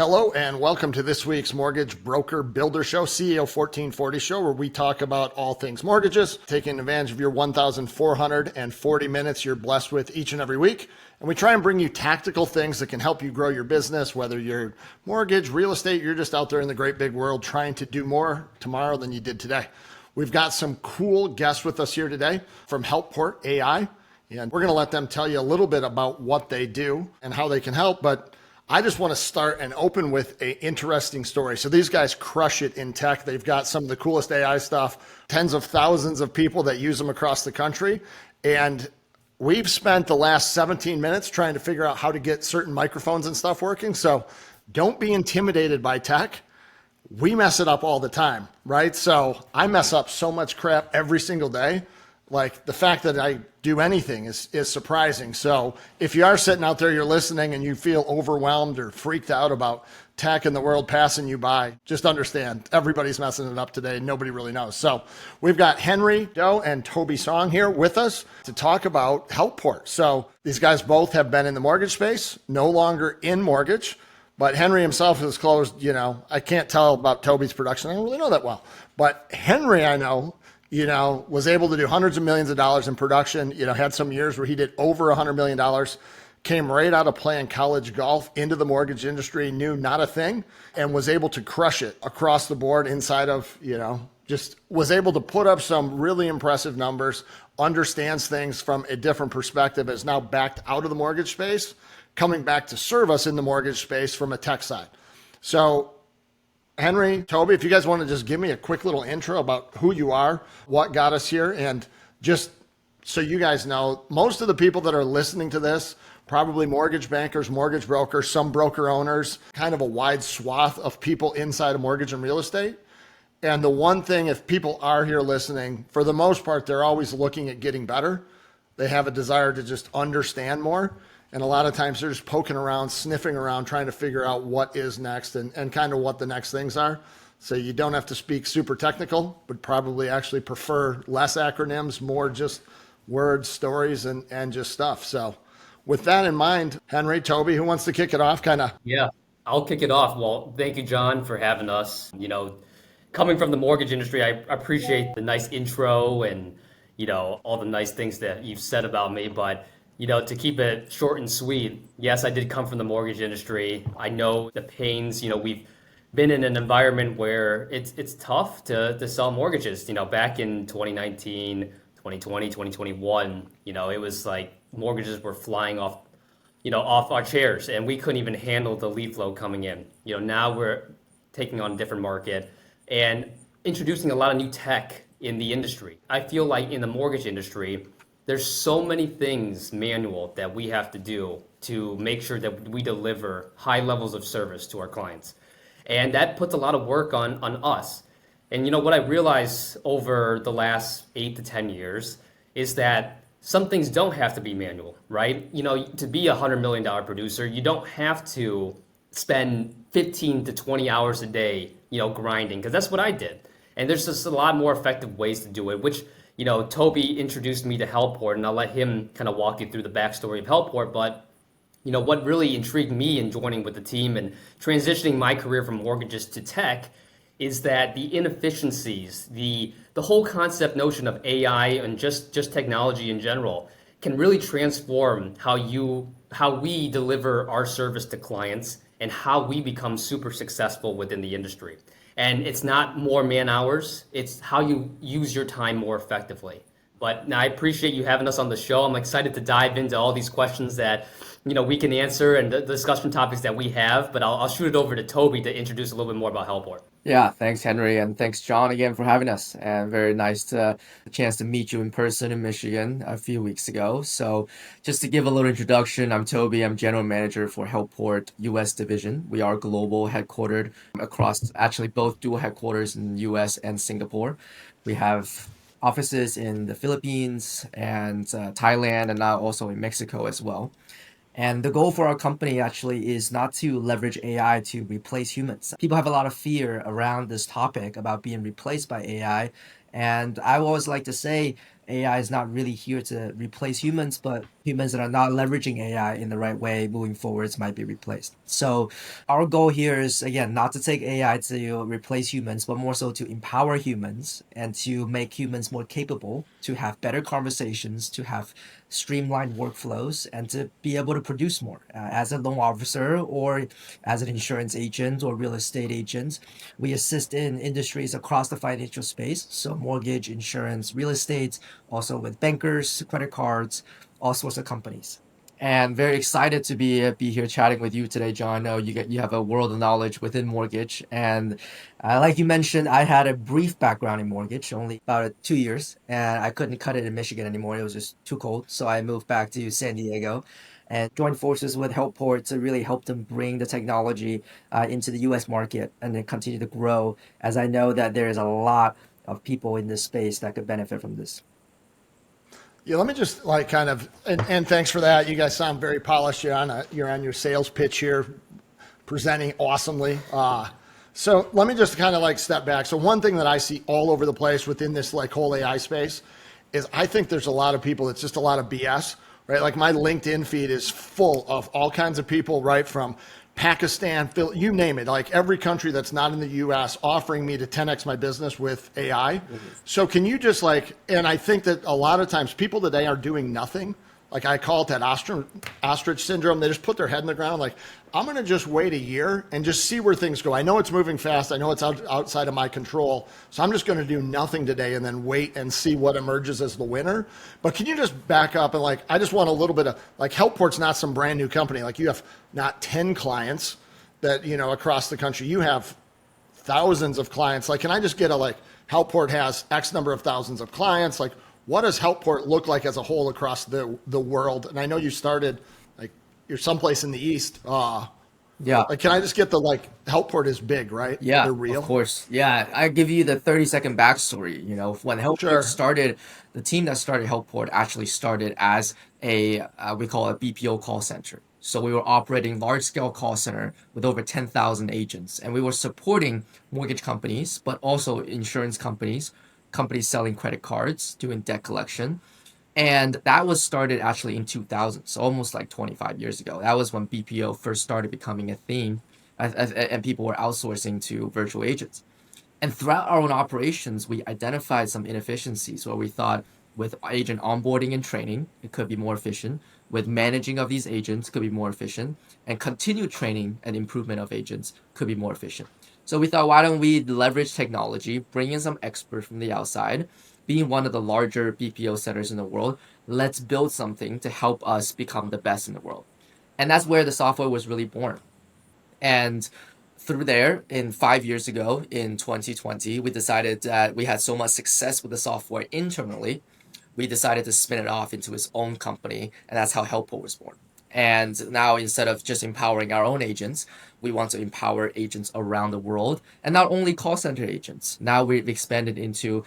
Hello and welcome to this week's Mortgage Broker Builder Show, CEO 1440 show, where we talk about all things mortgages, taking advantage of your 1,440 minutes you're blessed with each and every week. And we try and bring you tactical things that can help you grow your business, whether you're mortgage, real estate, you're just out there in the great big world trying to do more tomorrow than you did today. We've got some cool guests with us here today from Helport AI, and we're going to let them tell you a little bit about what they do and how they can help. But I just want to start and open with an interesting story. So these guys crush it in tech. They've got some of the coolest AI stuff, tens of thousands of people that use them across the country. And we've spent the last 17 minutes trying to figure out how to get certain microphones and stuff working. So don't be intimidated by tech. We mess it up all the time, right? So I mess up so much crap every single day. Like the fact that I do anything is surprising. So if you are sitting out there, you're listening and you feel overwhelmed or freaked out about tech and the world passing you by, just understand everybody's messing it up today. Nobody really knows. So we've got Henry, Do and Toby Song here with us to talk about Helport. So these guys both have been in the mortgage space, no longer in mortgage, but Henry himself has closed, I can't tell about Toby's production. I don't really know that well, but Henry, I know, was able to do hundreds of millions of dollars in production, had some years where he did over $100 million, came right out of playing college golf into the mortgage industry, knew not a thing, and was able to crush it across the board inside of, just was able to put up some really impressive numbers, understands things from a different perspective, is now backed out of the mortgage space, coming back to serve us in the mortgage space from a tech side. So Henry, Toby, if you guys want to just give me a quick little intro about who you are, what got us here, and just so you guys know, most of the people that are listening to this, probably mortgage bankers, mortgage brokers, some broker owners, kind of a wide swath of people inside of mortgage and real estate. And the one thing, if people are here listening, for the most part, they're always looking at getting better. They have a desire to just understand more. And a lot of times they're just poking around, sniffing around, trying to figure out what is next and kind of what the next things are. So you don't have to speak super technical, but probably actually prefer less acronyms, more just words, stories, and just stuff. So with that in mind, Henry, Toby, who wants to kick it off Yeah, I'll kick it off. Well, thank you, John, for having us. Coming from the mortgage industry, I appreciate the nice intro and, all the nice things that you've said about me. But to keep it short and sweet, yes, I did come from the mortgage industry. I know the pains. We've been in an environment where it's tough to sell mortgages. Back in 2019, 2020, 2021, it was like mortgages were flying off our chairs, and we couldn't even handle the lead flow coming in. Now we're taking on a different market and introducing a lot of new tech in the industry. I feel like in the mortgage industry, there's so many things manual that we have to do to make sure that we deliver high levels of service to our clients. And that puts a lot of work on us. And what I realized over the last 8 to 10 years is that some things don't have to be manual, right? To be a $100 million producer, you don't have to spend 15 to 20 hours a day, grinding, because that's what I did. And there's just a lot more effective ways to do it, which Toby introduced me to Helport, and I'll let him kind of walk you through the backstory of Helport. But, what really intrigued me in joining with the team and transitioning my career from mortgages to tech is that the inefficiencies, the whole concept notion of AI and just technology in general can really transform how we deliver our service to clients and how we become super successful within the industry. And it's not more man hours, it's how you use your time more effectively. But now I appreciate you having us on the show. I'm excited to dive into all these questions that we can answer and the discussion topics that we have. But I'll shoot it over to Toby to introduce a little bit more about Helport. Yeah, thanks, Henry, and thanks, John, again for having us. And very nice the chance to meet you in person in Michigan a few weeks ago. So just to give a little introduction, I'm Toby. I'm General Manager for Helport US Division. We are global, headquartered across actually both dual headquarters in US and Singapore. We have offices in the Philippines and Thailand, and now also in Mexico as well. And the goal for our company actually is not to leverage AI to replace humans. People have a lot of fear around this topic about being replaced by AI. And I always like to say AI is not really here to replace humans, but humans that are not leveraging AI in the right way moving forwards might be replaced. So our goal here is, again, not to take AI to replace humans, but more so to empower humans and to make humans more capable, to have better conversations, to have streamlined workflows, and to be able to produce more. As a loan officer or as an insurance agent or real estate agent, we assist in industries across the financial space. So mortgage, insurance, real estate, also with bankers, credit cards, all sorts of companies. And very excited to be here chatting with you today, John. I know you have a world of knowledge within mortgage, and like you mentioned, I had a brief background in mortgage, only about 2 years, and I couldn't cut it in Michigan anymore. It was just too cold, so I moved back to San Diego, and joined forces with Helport to really help them bring the technology into the U.S. market and then continue to grow. As I know that there is a lot of people in this space that could benefit from this. Yeah, let me just like kind of, and thanks for that. You guys sound very polished. You're on your sales pitch here, presenting awesomely. So let me just kind of like step back. So one thing that I see all over the place within this like whole AI space is I think there's a lot of people. It's just a lot of BS, right? Like my LinkedIn feed is full of all kinds of people, right? From Pakistan, you name it, like every country that's not in the US offering me to 10x my business with AI. So can you just like, and I think that a lot of times people today are doing nothing. Like I call it that ostrich syndrome. They just put their head in the ground. Like I'm going to just wait a year and just see where things go. I know it's moving fast. I know it's outside of my control. So I'm just going to do nothing today and then wait and see what emerges as the winner. But can you just back up and like, I just want a little bit of like Helport's not some brand new company. Like you have not 10 clients that, you know, across the country, you have thousands of clients. Like, can I just get a like Helport has X number of thousands of clients? Like, what does Helport look like as a whole across the world? And I know you started like you're someplace in the East. Yeah. Like, can I just get the like Helport is big, right? Yeah, They're real. of course. Yeah, I give you the 30-second backstory. You know, when Helport Sure. started, the team that started Helport actually started as a we call it a BPO call center. So we were operating large-scale call center with over 10,000 agents, and we were supporting mortgage companies, but also insurance companies, companies selling credit cards, doing debt collection. And that was started actually in 2000, so almost like 25 years ago. That was when BPO first started becoming a theme, and people were outsourcing to virtual agents. And throughout our own operations, we identified some inefficiencies where we thought with agent onboarding and training, it could be more efficient. With managing of these agents, could be more efficient. And continued training and improvement of agents could be more efficient. So we thought, why don't we leverage technology, bring in some experts from the outside, being one of the larger BPO centers in the world, let's build something to help us become the best in the world. And that's where the software was really born. And through there, in 5 years ago, in 2020, we decided that we had so much success with the software internally, we decided to spin it off into its own company, and that's how Helport was born. And now, instead of just empowering our own agents, we want to empower agents around the world, and not only call center agents. Now we've expanded into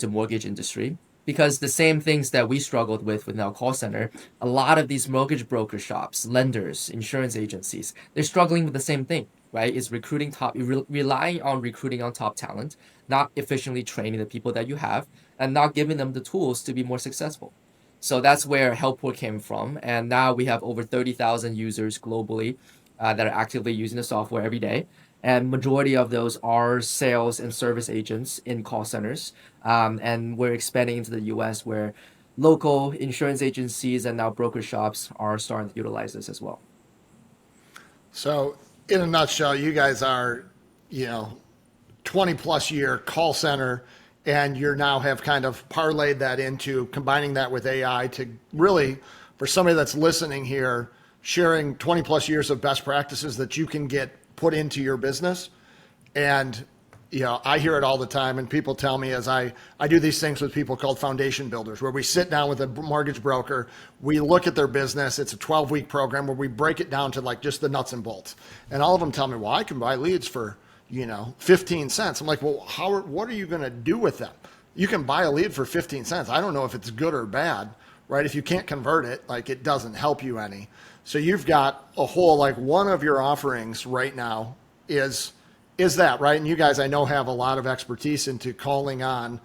mortgage industry, because the same things that we struggled with within our call center, a lot of these mortgage broker shops, lenders, insurance agencies, they're struggling with the same thing, right? Is recruiting relying on recruiting on top talent, not efficiently training the people that you have, and not giving them the tools to be more successful. So that's where Helport came from. And now we have over 30,000 users globally that are actively using the software every day. And majority of those are sales and service agents in call centers. And we're expanding into the US where local insurance agencies and now broker shops are starting to utilize this as well. So in a nutshell, you guys are, 20 plus year call center, and you now have kind of parlayed that into combining that with AI to really, for somebody that's listening here, sharing 20 plus years of best practices that you can get put into your business. And I hear it all the time, and people tell me as I do these things with people called foundation builders, where we sit down with a mortgage broker, we look at their business. It's a 12-week program where we break it down to like just the nuts and bolts. And all of them tell me, well, I can buy leads for 15 cents. I'm like, well, what are you going to do with them? You can buy a lead for 15 cents. I don't know if it's good or bad, right? If you can't convert it, like it doesn't help you any. So you've got a whole, like one of your offerings right now is that, right? And you guys, I know, have a lot of expertise into calling on,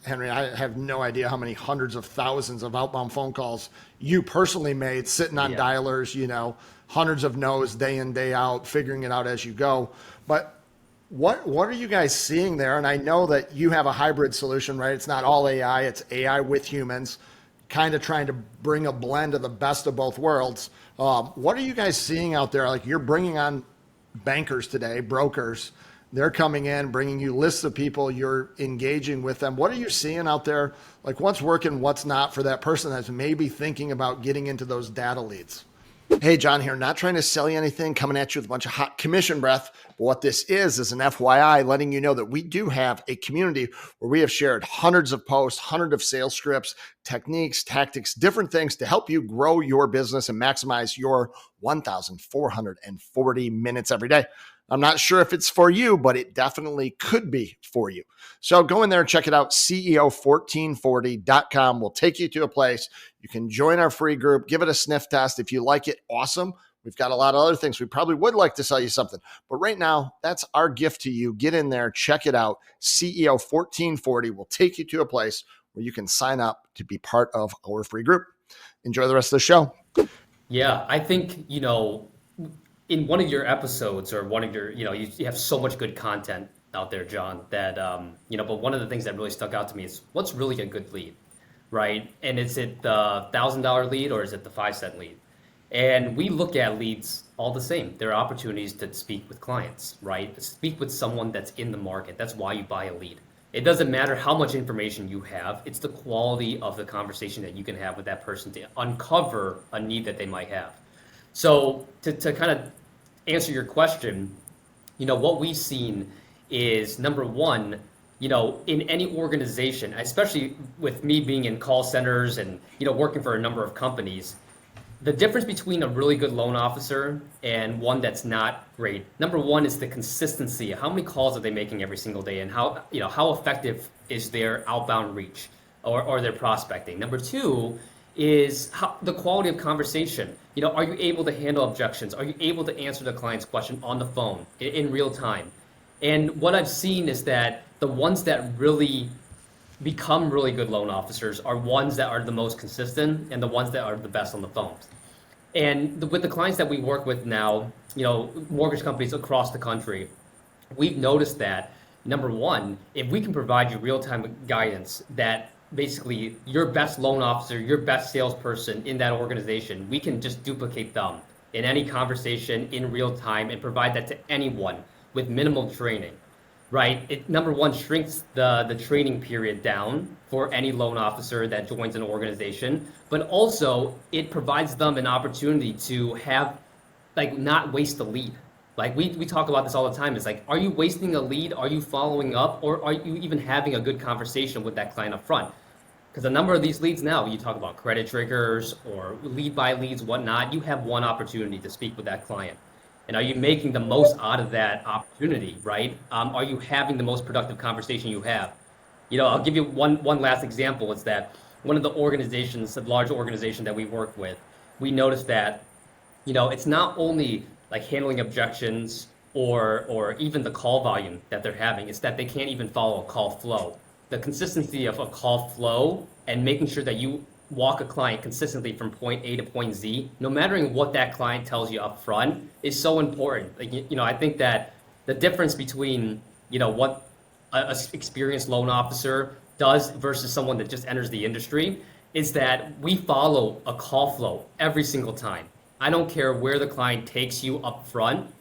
Henry, I have no idea how many hundreds of thousands of outbound phone calls you personally made sitting on dialers, hundreds of no's day in, day out, figuring it out as you go. But what are you guys seeing there? And I know that you have a hybrid solution, right? It's not all AI, it's AI with humans, kind of trying to bring a blend of the best of both worlds. What are you guys seeing out there? Like, you're bringing on bankers today, brokers. They're coming in, bringing you lists of people, you're engaging with them. What are you seeing out there? Like, what's working, what's not for that person that's maybe thinking about getting into those data leads? Hey, John here, not trying to sell you anything, coming at you with a bunch of hot commission breath. But what this is an FYI, letting you know that we do have a community where we have shared hundreds of posts, hundreds of sales scripts, techniques, tactics, different things to help you grow your business and maximize your 1,440 minutes every day. I'm not sure if it's for you, but it definitely could be for you. So go in there and check it out. CEO1440.com will take you to a place. You can join our free group, give it a sniff test. If you like it, awesome. We've got a lot of other things. We probably would like to sell you something, but right now, that's our gift to you. Get in there, check it out. CEO1440 will take you to a place where you can sign up to be part of our free group. Enjoy the rest of the show. Yeah, I think, in one of your episodes or one of your, you have so much good content out there, John, that, but one of the things that really stuck out to me is what's really a good lead, right? And is it the $1,000 lead or is it the 5-cent lead? And we look at leads all the same. There are opportunities to speak with clients, right? Speak with someone that's in the market. That's why you buy a lead. It doesn't matter how much information you have. It's the quality of the conversation that you can have with that person to uncover a need that they might have. So to kind of answer your question, what we've seen is, number one, in any organization, especially with me being in call centers and, working for a number of companies, the difference between a really good loan officer and one that's not great, number one, is the consistency. How many calls are they making every single day, and how effective is their outbound reach or their prospecting? Number two is the quality of conversation. Are you able to handle objections? Are you able to answer the client's question on the phone in real time? And what I've seen is that the ones that really become really good loan officers are ones that are the most consistent and the ones that are the best on the phones. And with the clients that we work with now, mortgage companies across the country, we've noticed that, number one, if we can provide you real-time guidance that basically your best loan officer, your best salesperson in that organization, we can just duplicate them in any conversation in real time and provide that to anyone with minimal training, right? It, number one, shrinks the training period down for any loan officer that joins an organization, but also it provides them an opportunity to have, not waste the lead. We talk about this all the time. It's like, are you wasting a lead? Are you following up? Or are you even having a good conversation with that client up front? Because a number of these leads now, you talk about credit triggers or lead by leads, whatnot, you have one opportunity to speak with that client. And are you making the most out of that opportunity, right? Are you having the most productive conversation you have? I'll give you one last example. Is that one of the organizations, a large organization that we work with, we noticed that, it's not only handling objections or even the call volume that they're having, it's that they can't even follow a call flow. The consistency of a call flow and making sure that you walk a client consistently from point A to point Z, no matter what that client tells you up front, is so important. I think that the difference between, what a experienced loan officer does versus someone that just enters the industry is that we follow a call flow every single time. I don't care where the client takes you up front,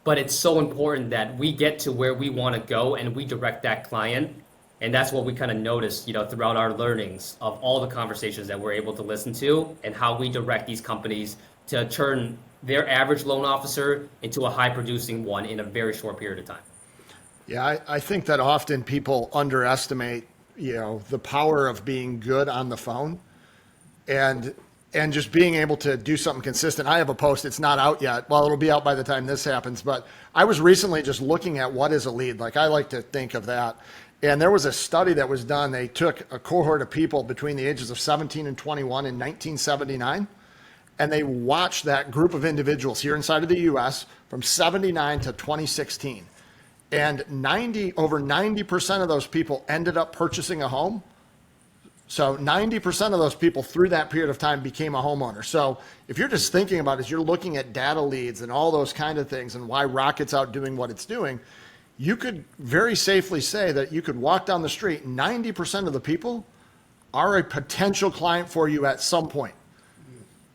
but it's so important that we get to where we want to go and we direct that client. And that's what we kind of noticed, throughout our learnings of all the conversations that we're able to listen to and how we direct these companies to turn their average loan officer into a high producing one in a very short period of time. Yeah, I think that often people underestimate, the power of being good on the phone and just being able to do something consistent. I have a post, it's not out yet. Well, it'll be out by the time this happens, but I was recently just looking at what is a lead. I like to think of that. And there was a study that was done. They took a cohort of people between the ages of 17 and 21 in 1979, and they watched that group of individuals here inside of the US from 79 to 2016. And over 90% of those people ended up purchasing a home So 90% of those people through that period of time became a homeowner. So if you're just thinking about it, as you're looking at data leads and all those kind of things and why Rocket's out doing what it's doing, you could very safely say that you could walk down the street, 90% of the people are a potential client for you at some point.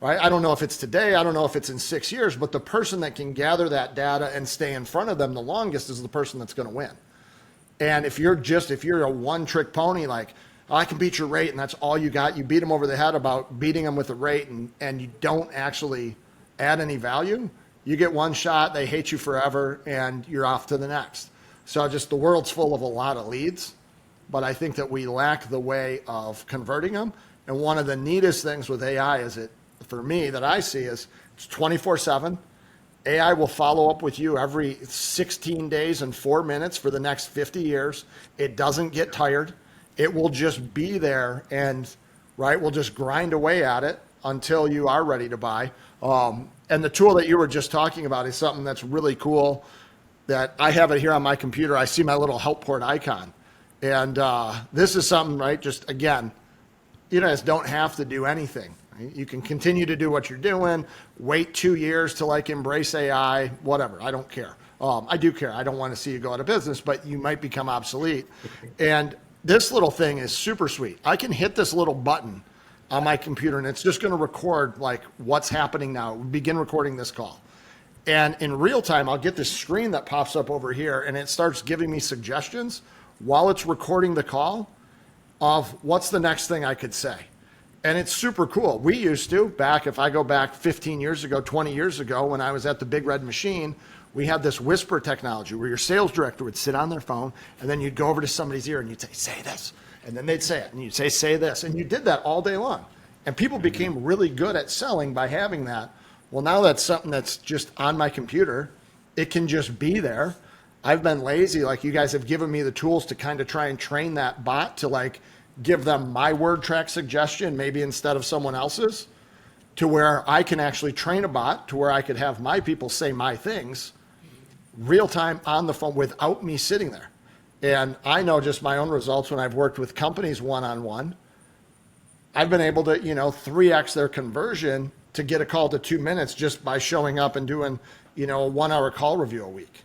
Right? I don't know if it's today, I don't know if it's in 6 years, but the person that can gather that data and stay in front of them the longest is the person that's going to win. And if you're a one-trick pony, like, oh, I can beat your rate and that's all you got, you beat them over the head about beating them with a rate and you don't actually add any value, you get one shot, they hate you forever, and you're off to the next. So just the world's full of a lot of leads, but I think that we lack the way of converting them. And one of the neatest things with AI is for me, that I see is it's 24/7. AI will follow up with you every 16 days and 4 minutes for the next 50 years. It doesn't get tired. It will just be there and, right, we'll just grind away at it until you are ready to buy. And the tool that you were just talking about is something that's really cool that I have it here on my computer. I see my little Helport icon. And this is something, right, just again, you guys don't have to do anything. Right? You can continue to do what you're doing, wait 2 years to like embrace AI, whatever. I don't care. I do care. I don't want to see you go out of business, but you might become obsolete. And this little thing is super sweet. I can hit this little button on my computer and it's just going to record like what's happening now. Begin recording this call. And in real time, I'll get this screen that pops up over here and it starts giving me suggestions while it's recording the call of what's the next thing I could say. And it's super cool. We used to, if I go back 15 years ago, 20 years ago, when I was at the Big Red Machine, we had this whisper technology where your sales director would sit on their phone and then you'd go over to somebody's ear and you'd say this. And then they'd say it and you'd say this. And you did that all day long. And people became really good at selling by having that. Well, now that's something that's just on my computer. It can just be there. I've been lazy. Like you guys have given me the tools to kind of try and train that bot to like give them my word track suggestion, maybe instead of someone else's, to where I can actually train a bot to where I could have my people say my things real time on the phone without me sitting there. And I know just my own results when I've worked with companies one-on-one, I've been able to, 3x their conversion to get a call to 2 minutes just by showing up and doing, a 1 hour call review a week.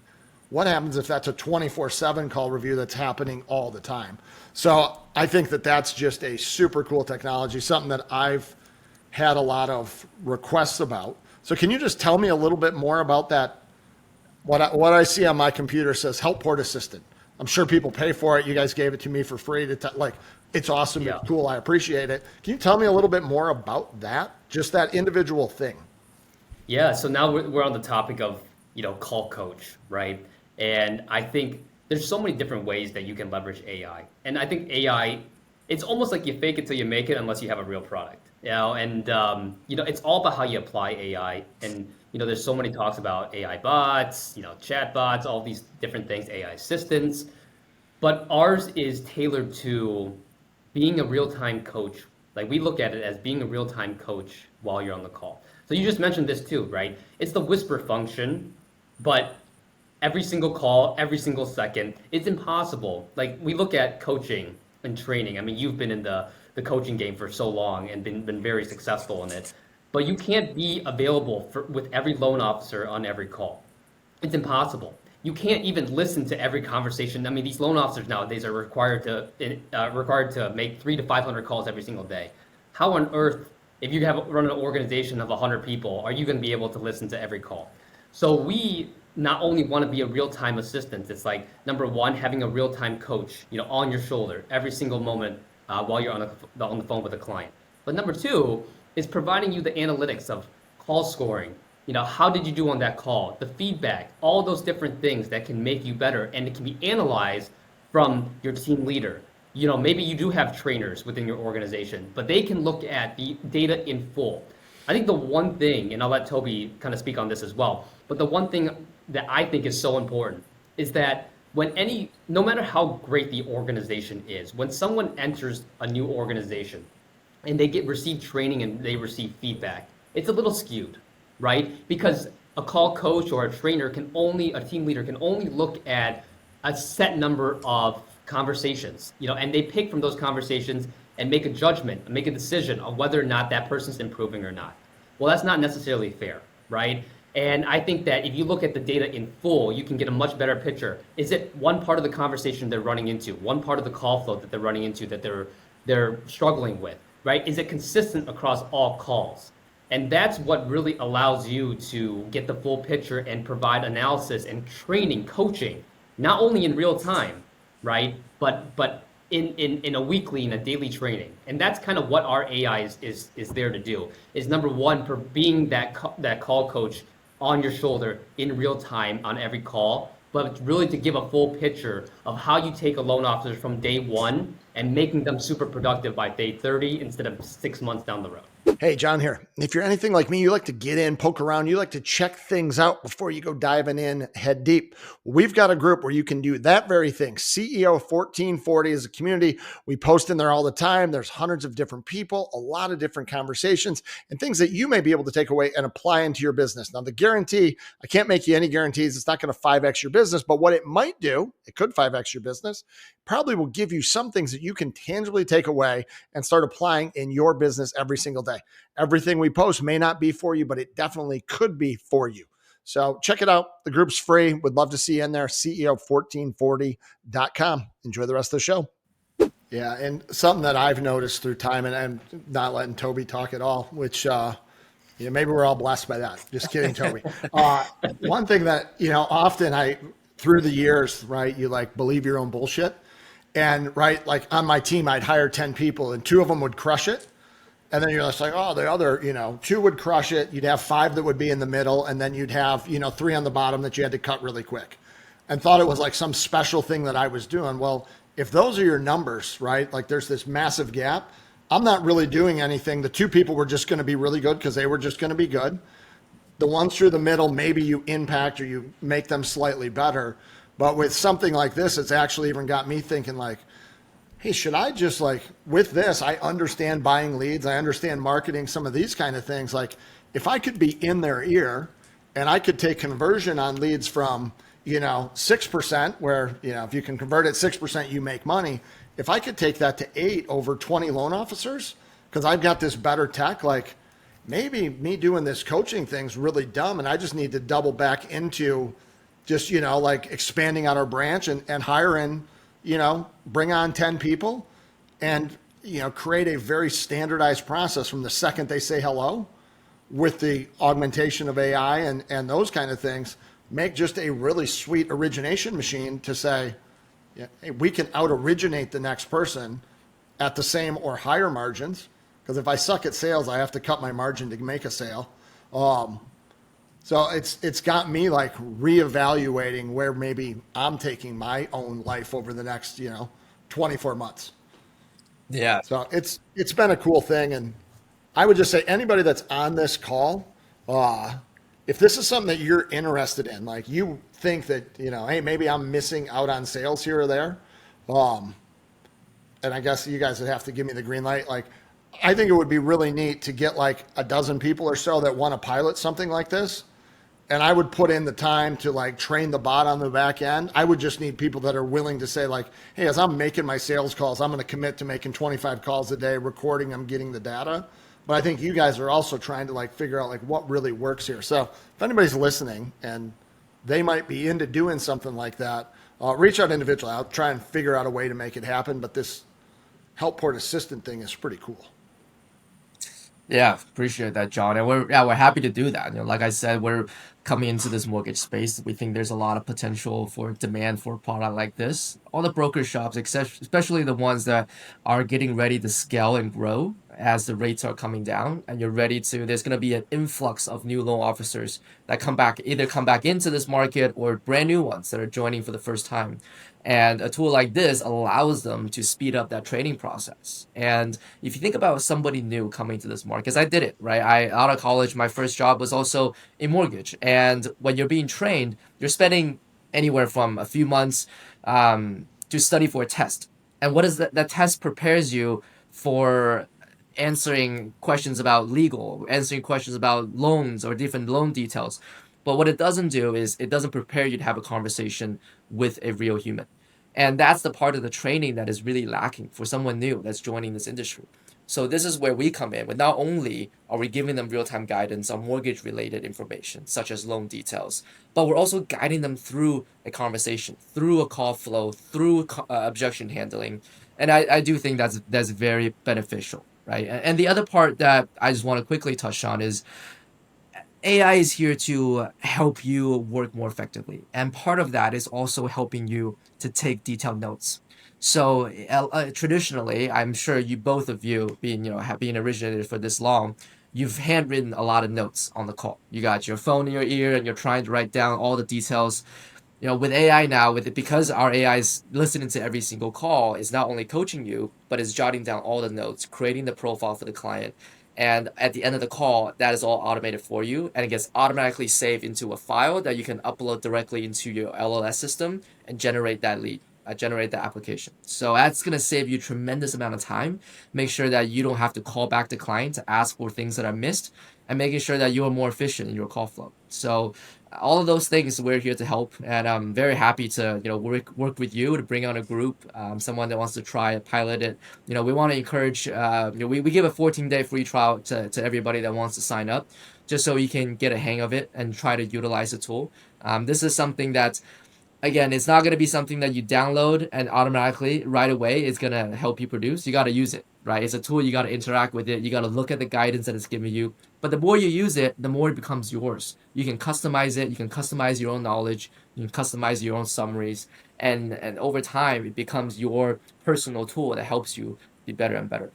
What happens if that's a 24/7 call review that's happening all the time? So I think that that's just a super cool technology, something that I've had a lot of requests about. So can you just tell me a little bit more about that? What I see on my computer says Helport Assistant. I'm sure people pay for it. You guys gave it to me for free it's awesome. Yeah. It's cool. I appreciate it. Can you tell me a little bit more about that? Just that individual thing. Yeah. So now we're on the topic of, call coach, right? And I think there's so many different ways that you can leverage AI. And I think AI, it's almost like you fake it till you make it unless you have a real product. And it's all about how you apply AI. And, there's so many talks about AI bots, chat bots, all these different things, AI assistants. But ours is tailored to being a real-time coach. Like we look at it as being a real-time coach while you're on the call. So you just mentioned this too, right? It's the whisper function, but every single call, every single second, it's impossible. Like we look at coaching and training. I mean, you've been in the coaching game for so long and been very successful in it, but you can't be available with every loan officer on every call. It's impossible. You can't even listen to every conversation. I mean, these loan officers nowadays are required to make 300 to 500 calls every single day. How on earth, if you run an organization of 100 people, are you going to be able to listen to every call? So we not only want to be a real-time assistant, it's like number one, having a real-time coach, on your shoulder every single moment while you're on the phone with a client. But number two is providing you the analytics of call scoring. How did you do on that call? The feedback, all those different things that can make you better, and it can be analyzed from your team leader. Maybe you do have trainers within your organization, but they can look at the data in full. I think the one thing, and I'll let Toby kind of speak on this as well, but the one thing that I think is so important is that no matter how great the organization is, when someone enters a new organization and they receive training and they receive feedback, it's a little skewed, right? Because a call coach or a team leader can only look at a set number of conversations, and they pick from those conversations and make a judgment, make a decision on whether or not that person's improving or not. Well, that's not necessarily fair, right? And I think that if you look at the data in full, you can get a much better picture. Is it one part of the conversation they're running into, one part of the call flow that they're running into that they're struggling with, right? Is it consistent across all calls? And that's what really allows you to get the full picture and provide analysis and training, coaching, not only in real time, right? But in a weekly and a daily training. And that's kind of what our AI is there to do. Is number one, for being that call coach on your shoulder in real time on every call, but really to give a full picture of how you take a loan officer from day one and making them super productive by day 30 instead of 6 months down the road. Hey, John here. If you're anything like me, you like to get in, poke around, you like to check things out before you go diving in head deep. We've got a group where you can do that very thing. CEO 1440 is a community. We post in there all the time. There's hundreds of different people, a lot of different conversations, and things that you may be able to take away and apply into your business. Now, the guarantee, I can't make you any guarantees. It's not going to 5X your business, but what it might do, it could 5X your business, probably will give you some things that you can tangibly take away and start applying in your business every single day. Everything we post may not be for you, but it definitely could be for you. So check it out. The group's free. Would love to see you in there. CEO1440.com. Enjoy the rest of the show. Yeah. And something that I've noticed through time, and I'm not letting Toby talk at all, which, maybe we're all blessed by that. Just kidding, Toby. One thing that, often through the years, right, you like believe your own bullshit. And right, like on my team, I'd hire 10 people and 2 of them would crush it. And then you're just like, oh, the other, 2 would crush it. You'd have 5 that would be in the middle. And then you'd have, 3 on the bottom that you had to cut really quick, and thought it was like some special thing that I was doing. Well, if those are your numbers, right? Like there's this massive gap. I'm not really doing anything. The 2 people were just going to be really good because they were just going to be good. The ones through the middle, maybe you impact or you make them slightly better. But with something like this, it's actually even got me thinking like, hey, should I just with this, I understand buying leads. I understand marketing, some of these kind of things. Like if I could be in their ear and I could take conversion on leads from, 6%, where, if you can convert at 6%, you make money. If I could take that to 8 over 20 loan officers, because I've got this better tech, like maybe me doing this coaching thing's really dumb. And I just need to double back into just, expanding out our branch and hiring, bring on 10 people and, create a very standardized process from the second they say hello with the augmentation of AI and those kind of things, make just a really sweet origination machine to say, yeah, hey, we can out originate the next person at the same or higher margins. Because if I suck at sales, I have to cut my margin to make a sale. So it's got me reevaluating where maybe I'm taking my own life over the next, 24 months. Yeah. So it's been a cool thing. And I would just say anybody that's on this call, if this is something that you're interested in, like you think that, hey, maybe I'm missing out on sales here or there. And I guess you guys would have to give me the green light. I think it would be really neat to get a dozen people or so that want to pilot something like this. And I would put in the time to train the bot on the back end. I would just need people that are willing to say hey, as I'm making my sales calls, I'm going to commit to making 25 calls a day, recording them, getting the data. But I think you guys are also trying to figure out what really works here. So if anybody's listening and they might be into doing something like that, reach out individually. I'll try and figure out a way to make it happen. But this Helport assistant thing is pretty cool. Yeah, appreciate that, John. And we're happy to do that. Like I said, we're coming into this mortgage space. We think there's a lot of potential for demand for a product like this. All the broker shops, especially the ones that are getting ready to scale and grow as the rates are coming down, and there's going to be an influx of new loan officers that either come back into this market or brand new ones that are joining for the first time. And a tool like this allows them to speed up that training process. And if you think about somebody new coming to this market, because I did it, right? Out of college, my first job was also in mortgage. And when you're being trained, you're spending anywhere from a few months to study for a test. And what is that? That test prepares you for answering questions about legal, answering questions about loans or different loan details. But what it doesn't do is it doesn't prepare you to have a conversation with a real human. And that's the part of the training that is really lacking for someone new that's joining this industry. So this is where we come in. With not only are we giving them real-time guidance on mortgage-related information, such as loan details, but we're also guiding them through a conversation, through a call flow, through objection handling. And I do think that's very beneficial, right? And the other part that I just want to quickly touch on is AI is here to help you work more effectively. And part of that is also helping you to take detailed notes. So traditionally, I'm sure you both of you being, have been originated for this long, you've handwritten a lot of notes on the call. You got your phone in your ear and you're trying to write down all the details. With AI now, because our AI is listening to every single call, it's not only coaching you, but it's jotting down all the notes, creating the profile for the client. And at the end of the call, that is all automated for you, and it gets automatically saved into a file that you can upload directly into your LLS system and generate that lead, generate that application. So that's going to save you tremendous amount of time. Make sure that you don't have to call back the client to ask for things that are missed, and making sure that you are more efficient in your call flow. So all of those things we're here to help, and I'm very happy to work with you to bring on a group, someone that wants to try it, pilot it. We want to encourage. We give a 14-day free trial to everybody that wants to sign up, just so you can get a hang of it and try to utilize the tool. This is something that, again, it's not going to be something that you download and automatically right away it's going to help you produce. You got to use it, right? It's a tool. You got to interact with it. You got to look at the guidance that it's giving you. But the more you use it, the more it becomes yours. You can customize it. You can customize your own knowledge. You can customize your own summaries. And over time, it becomes your personal tool that helps you be better and better.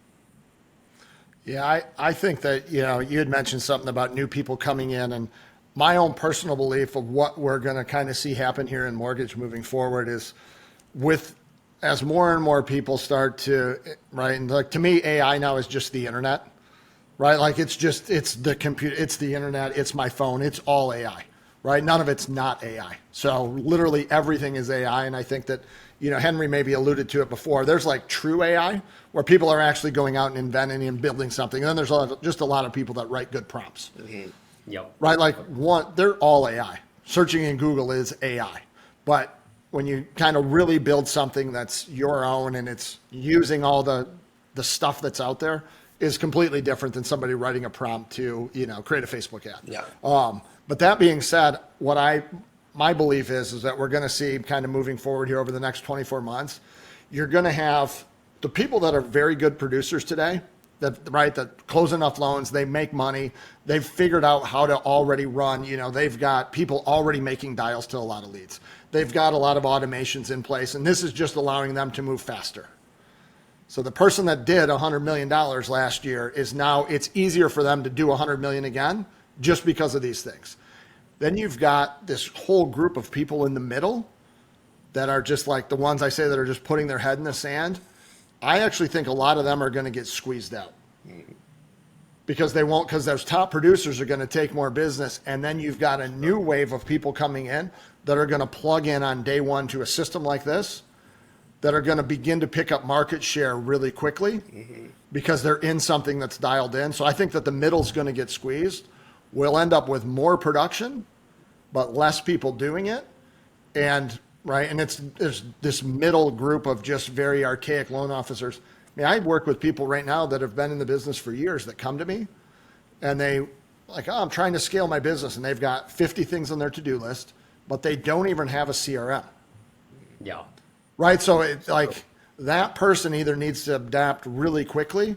Yeah, I think that, you had mentioned something about new people coming in, and my own personal belief of what we're going to kind of see happen here in mortgage moving forward is as more and more people start to, right? And like, to me, AI now is just the internet, right? Like it's the computer, it's the internet, it's my phone, it's all AI, right? None of it's not AI. So literally everything is AI. And I think that, Henry maybe alluded to it before. There's like true AI where people are actually going out and inventing and building something. And then there's just a lot of people that write good prompts. Mm-hmm. Yep. Right? Like they're all AI. Searching in Google is AI. But when you kind of really build something that's your own and it's using all the stuff that's out there, is completely different than somebody writing a prompt to, create a Facebook ad. Yeah. But that being said, my belief is that we're going to see kind of moving forward here over the next 24 months, you're going to have the people that are very good producers today, that close enough loans, they make money, they've figured out how to already run, they've got people already making dials to a lot of leads. They've got a lot of automations in place, and this is just allowing them to move faster. So the person that did $100 million last year it's easier for them to do $100 million again just because of these things. Then you've got this whole group of people in the middle that are just like the ones I say that are just putting their head in the sand. I actually think a lot of them are going to get squeezed out because those top producers are going to take more business. And then you've got a new wave of people coming in that are going to plug in on day one to a system like this, that are going to begin to pick up market share really quickly because they're in something that's dialed in. So I think that the middle's going to get squeezed. We'll end up with more production, but less people doing it. And there's this middle group of just very archaic loan officers. I work with people right now that have been in the business for years that come to me and they like, I'm trying to scale my business, and they've got 50 things on their to-do list, but they don't even have a CRM. Yeah. Right. So it's like that person either needs to adapt really quickly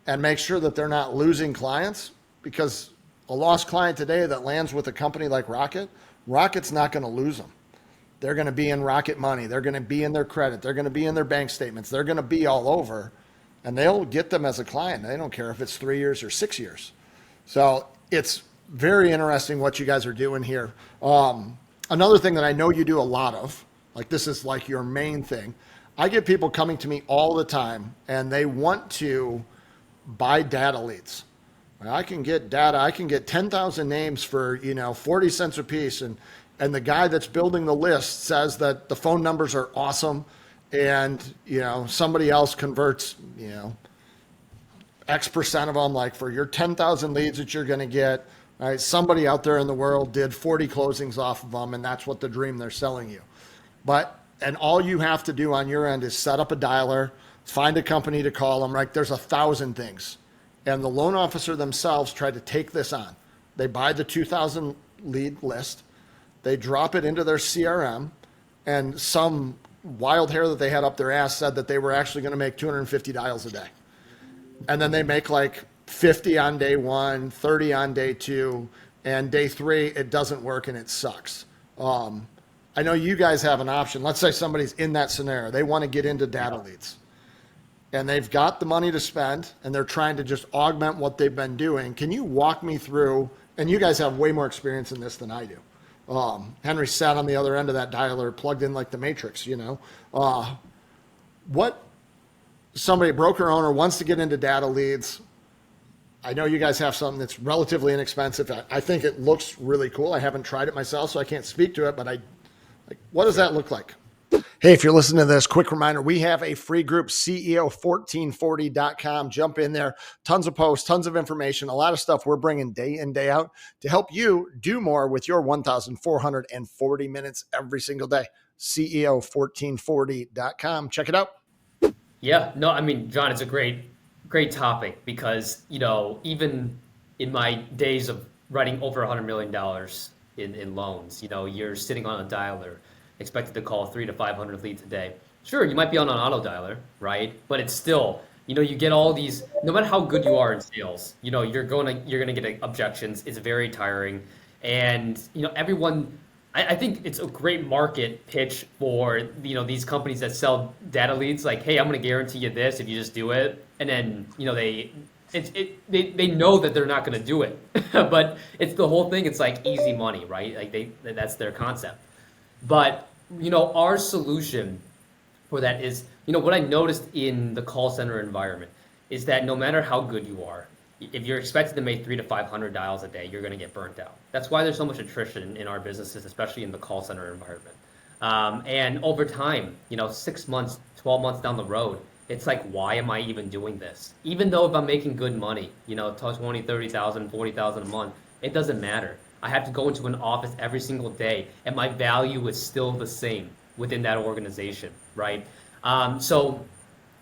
and make sure that they're not losing clients, because a lost client today that lands with a company like Rocket's not going to lose them. They're going to be in Rocket Money. They're going to be in their credit. They're going to be in their bank statements. They're going to be all over, and they'll get them as a client. They don't care if it's 3 years or 6 years. So it's very interesting what you guys are doing here. Another thing that I know you do a lot of, like this is like your main thing. I get people coming to me all the time, and they want to buy data leads. I can get data. I can get 10,000 names for 40 cents a piece, and the guy that's building the list says that the phone numbers are awesome, and somebody else converts X% of them. Like for your 10,000 leads that you're going to get, right, somebody out there in the world did 40 closings off of them, and that's what the dream they're selling you. But And all you have to do on your end is set up a dialer, find a company to call them, right? There's 1,000 things. And the loan officer themselves try to take this on. They buy the 2,000 lead list, they drop it into their CRM, and some wild hair that they had up their ass said that they were actually going to make 250 dials a day. And then they make like 50 on day one, 30 on day two, and day three, it doesn't work and it sucks. I know you guys have an option. Let's say somebody's in that scenario. They want to get into data leads and they've got the money to spend and they're trying to just augment what they've been doing. Can you walk me through, and you guys have way more experience in this than I do. Henry sat on the other end of that dialer, plugged in like the Matrix, what somebody, broker owner, wants to get into data leads. I know you guys have something that's relatively inexpensive. I think it looks really cool. I haven't tried it myself, so I can't speak to it, but what does that look like? Hey, if you're listening to this, quick reminder, we have a free group, CEO1440.com. Jump in there. Tons of posts, tons of information, a lot of stuff we're bringing day in, day out to help you do more with your 1,440 minutes every single day. CEO1440.com. Check it out. Yeah, no, I mean, John, it's a great topic because, even in my days of writing over $100 million in loans, you're sitting on a dialer expected to call 300 to 500 leads a day. Sure, you might be on an auto dialer, right? But it's still, you get all these, no matter how good you are in sales, you're gonna get objections. It's very tiring. And, everyone, I think it's a great market pitch for, these companies that sell data leads, like, hey, I'm going to guarantee you this if you just do it. And then, they know that they're not going to do it, but it's the whole thing. It's like easy money, right? Like that's their concept. But, our solution for that is, what I noticed in the call center environment is that no matter how good you are, if you're expected to make 300 to 500 dials a day, you're going to get burnt out. That's why there's so much attrition in our businesses, especially in the call center environment. And over time, 6 months, 12 months down the road, it's like, why am I even doing this? Even though if I'm making good money, 20, 30,000, 40,000 a month, it doesn't matter. I have to go into an office every single day, and my value is still the same within that organization, right? So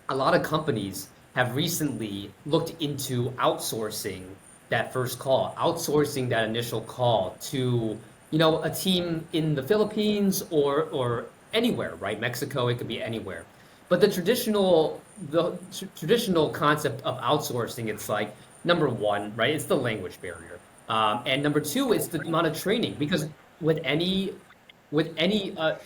a lot of companies have recently looked into outsourcing that first call, outsourcing that initial call to, a team in the Philippines or anywhere, right? Mexico, it could be anywhere. But the traditional concept of outsourcing, it's like, number one, right? It's the language barrier. And number two, it's the amount of training, because with any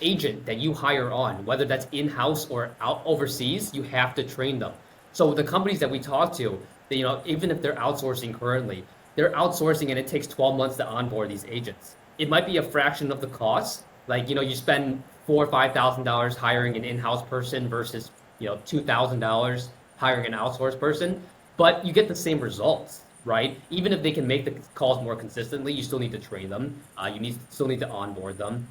agent that you hire on, whether that's in-house or out overseas, you have to train them. So the companies that we talk to, even if they're outsourcing currently, they're outsourcing and it takes 12 months to onboard these agents. It might be a fraction of the cost. Like, you spend $4,000 or $5,000 hiring an in-house person versus, $2,000 hiring an outsourced person, but you get the same results, right? Even if they can make the calls more consistently, you still need to train them. Still need to onboard them.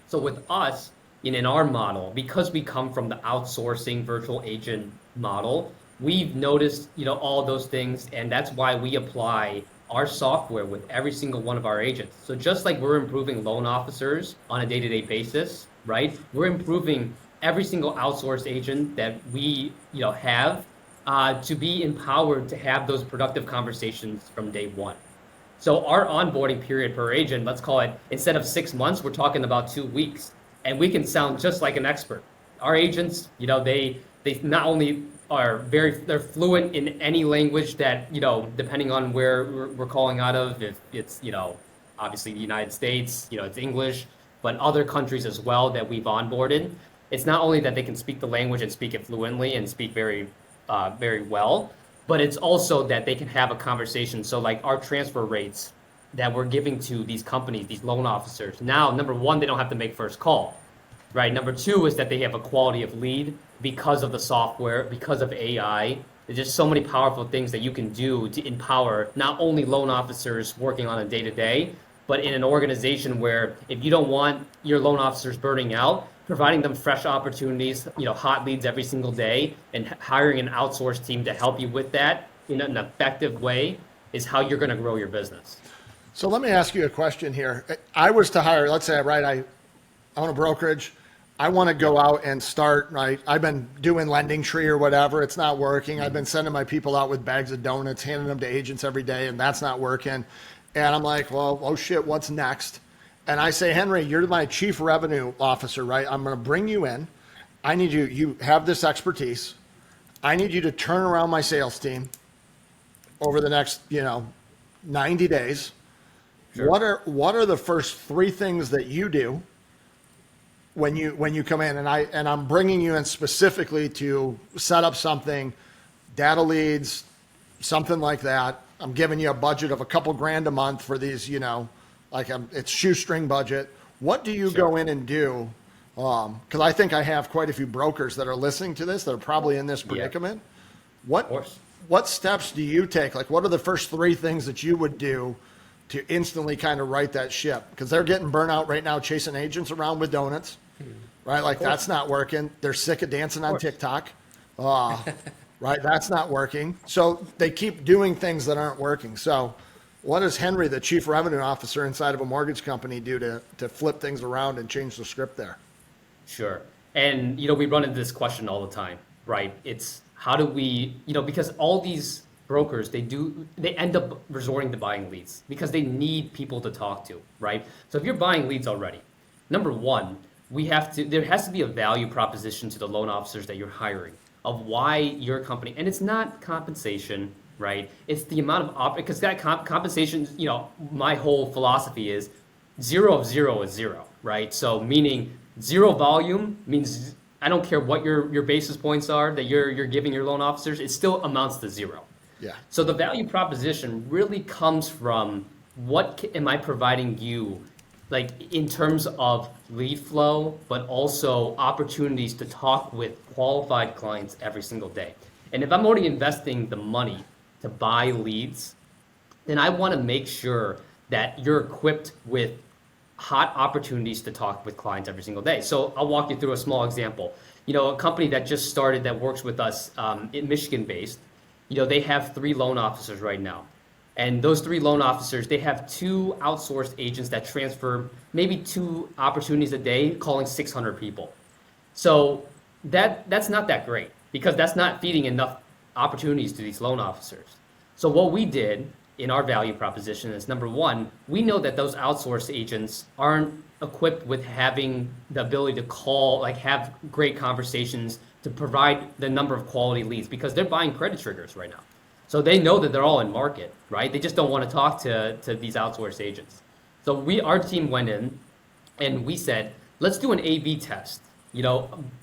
So with us, in our model, because we come from the outsourcing virtual agent model, we've noticed, all those things, and that's why we apply our software with every single one of our agents. So just like we're improving loan officers on a day-to-day basis, right? We're improving every single outsourced agent that we, have to be empowered to have those productive conversations from day one. So our onboarding period per agent, let's call it, instead of 6 months, we're talking about 2 weeks, and we can sound just like an expert. Our agents, they not only they're fluent in any language that, depending on where we're calling out of, if it's, obviously the United States, it's English, but other countries as well that we've onboarded. It's not only that they can speak the language and speak it fluently and speak very, very well, but it's also that they can have a conversation. So like our transfer rates that we're giving to these companies, these loan officers, now, number one, they don't have to make first call, right? Number two is that they have a quality of lead because of the software, because of AI. There's just so many powerful things that you can do to empower not only loan officers working on a day-to-day, but in an organization where if you don't want your loan officers burning out, providing them fresh opportunities, hot leads every single day, and hiring an outsourced team to help you with that in an effective way is how you're going to grow your business. So let me ask you a question here. I was to hire, let's say I own a brokerage. I want to go out and start, right? I've been doing Lending Tree or whatever. It's not working. I've been sending my people out with bags of donuts, handing them to agents every day, and that's not working. And I'm like, well, oh shit, what's next? And I say, Henry, you're my chief revenue officer, right? I'm going to bring you in. I need you, you have this expertise. I need you to turn around my sales team over the next, 90 days. Sure. What are the first three things that you do when you come in? And I'm bringing you in specifically to set up something, data leads, something like that. I'm giving you a budget of a couple grand a month for these, it's shoestring budget. What do you go in and do? Because I think I have quite a few brokers that are listening to this that are probably in this predicament. What steps do you take? Like, what are the first three things that you would do to instantly kind of right that ship? Because they're getting burnt out right now chasing agents around with donuts, right? Like, that's not working. They're sick of dancing on TikTok, right? That's not working. So they keep doing things that aren't working. So what does Henry, the chief revenue officer inside of a mortgage company, do to flip things around and change the script there? Sure. And, we run into this question all the time, right? It's how do we, because all these brokers, they end up resorting to buying leads because they need people to talk to, right? So if you're buying leads already, number one, there has to be a value proposition to the loan officers that you're hiring of why your company, and it's not compensation, right? It's the amount of, because that compensation, my whole philosophy is 0 of 0 is 0, right? So meaning zero volume means I don't care what your basis points are that you're giving your loan officers, it still amounts to 0. Yeah. So the value proposition really comes from what am I providing you, like in terms of lead flow, but also opportunities to talk with qualified clients every single day. And if I'm already investing the money to buy leads, then I want to make sure that you're equipped with hot opportunities to talk with clients every single day. So I'll walk you through a small example. A company that just started that works with us, in Michigan based, they have 3 loan officers right now. And those 3 loan officers, they have 2 outsourced agents that transfer maybe 2 opportunities a day, calling 600 people. So that's not that great because that's not feeding enough opportunities to these loan officers. So what we did in our value proposition is, number one, we know that those outsourced agents aren't equipped with having the ability to call, like have great conversations to provide the number of quality leads because they're buying credit triggers right now. So they know that they're all in market, right? They just don't want to talk to these outsourced agents. So our team went in and we said, let's do an A/B test.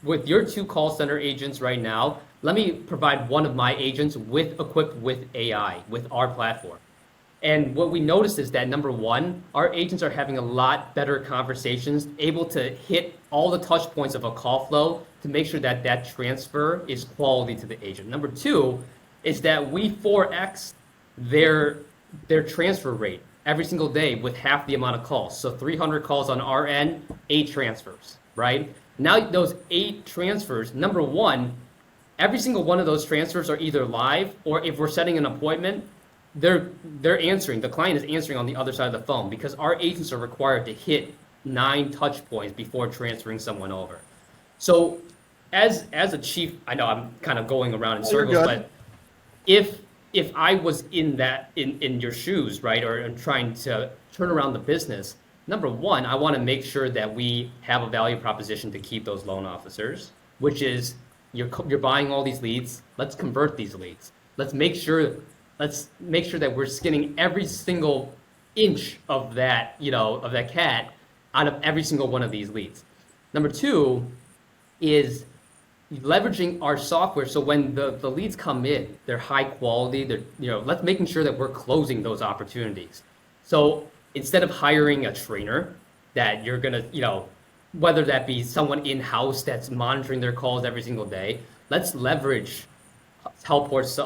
With your 2 call center agents right now, let me provide one of my agents equipped with AI, with our platform. And what we noticed is that, number one, our agents are having a lot better conversations, able to hit all the touch points of a call flow to make sure that that transfer is quality to the agent. Number two is that we 4x their transfer rate every single day with half the amount of calls. So 300 calls on our end, 8 transfers, right? Now those 8 transfers, number one, every single one of those transfers are either live or if we're setting an appointment, they're answering. The client is answering on the other side of the phone because our agents are required to hit 9 touch points before transferring someone over. So as a chief, I know I'm kind of going around in circles, but if I was in your shoes, right, or trying to turn around the business, number one, I want to make sure that we have a value proposition to keep those loan officers, which is you're buying all these leads. Let's convert these leads. Let's make sure that we're skinning every single inch of that, of that cat out of every single one of these leads. Number two is leveraging our software so when the leads come in, they're high quality, let's making sure that we're closing those opportunities. So instead of hiring a trainer that you're gonna, whether that be someone in-house that's monitoring their calls every single day, let's leverage Helport's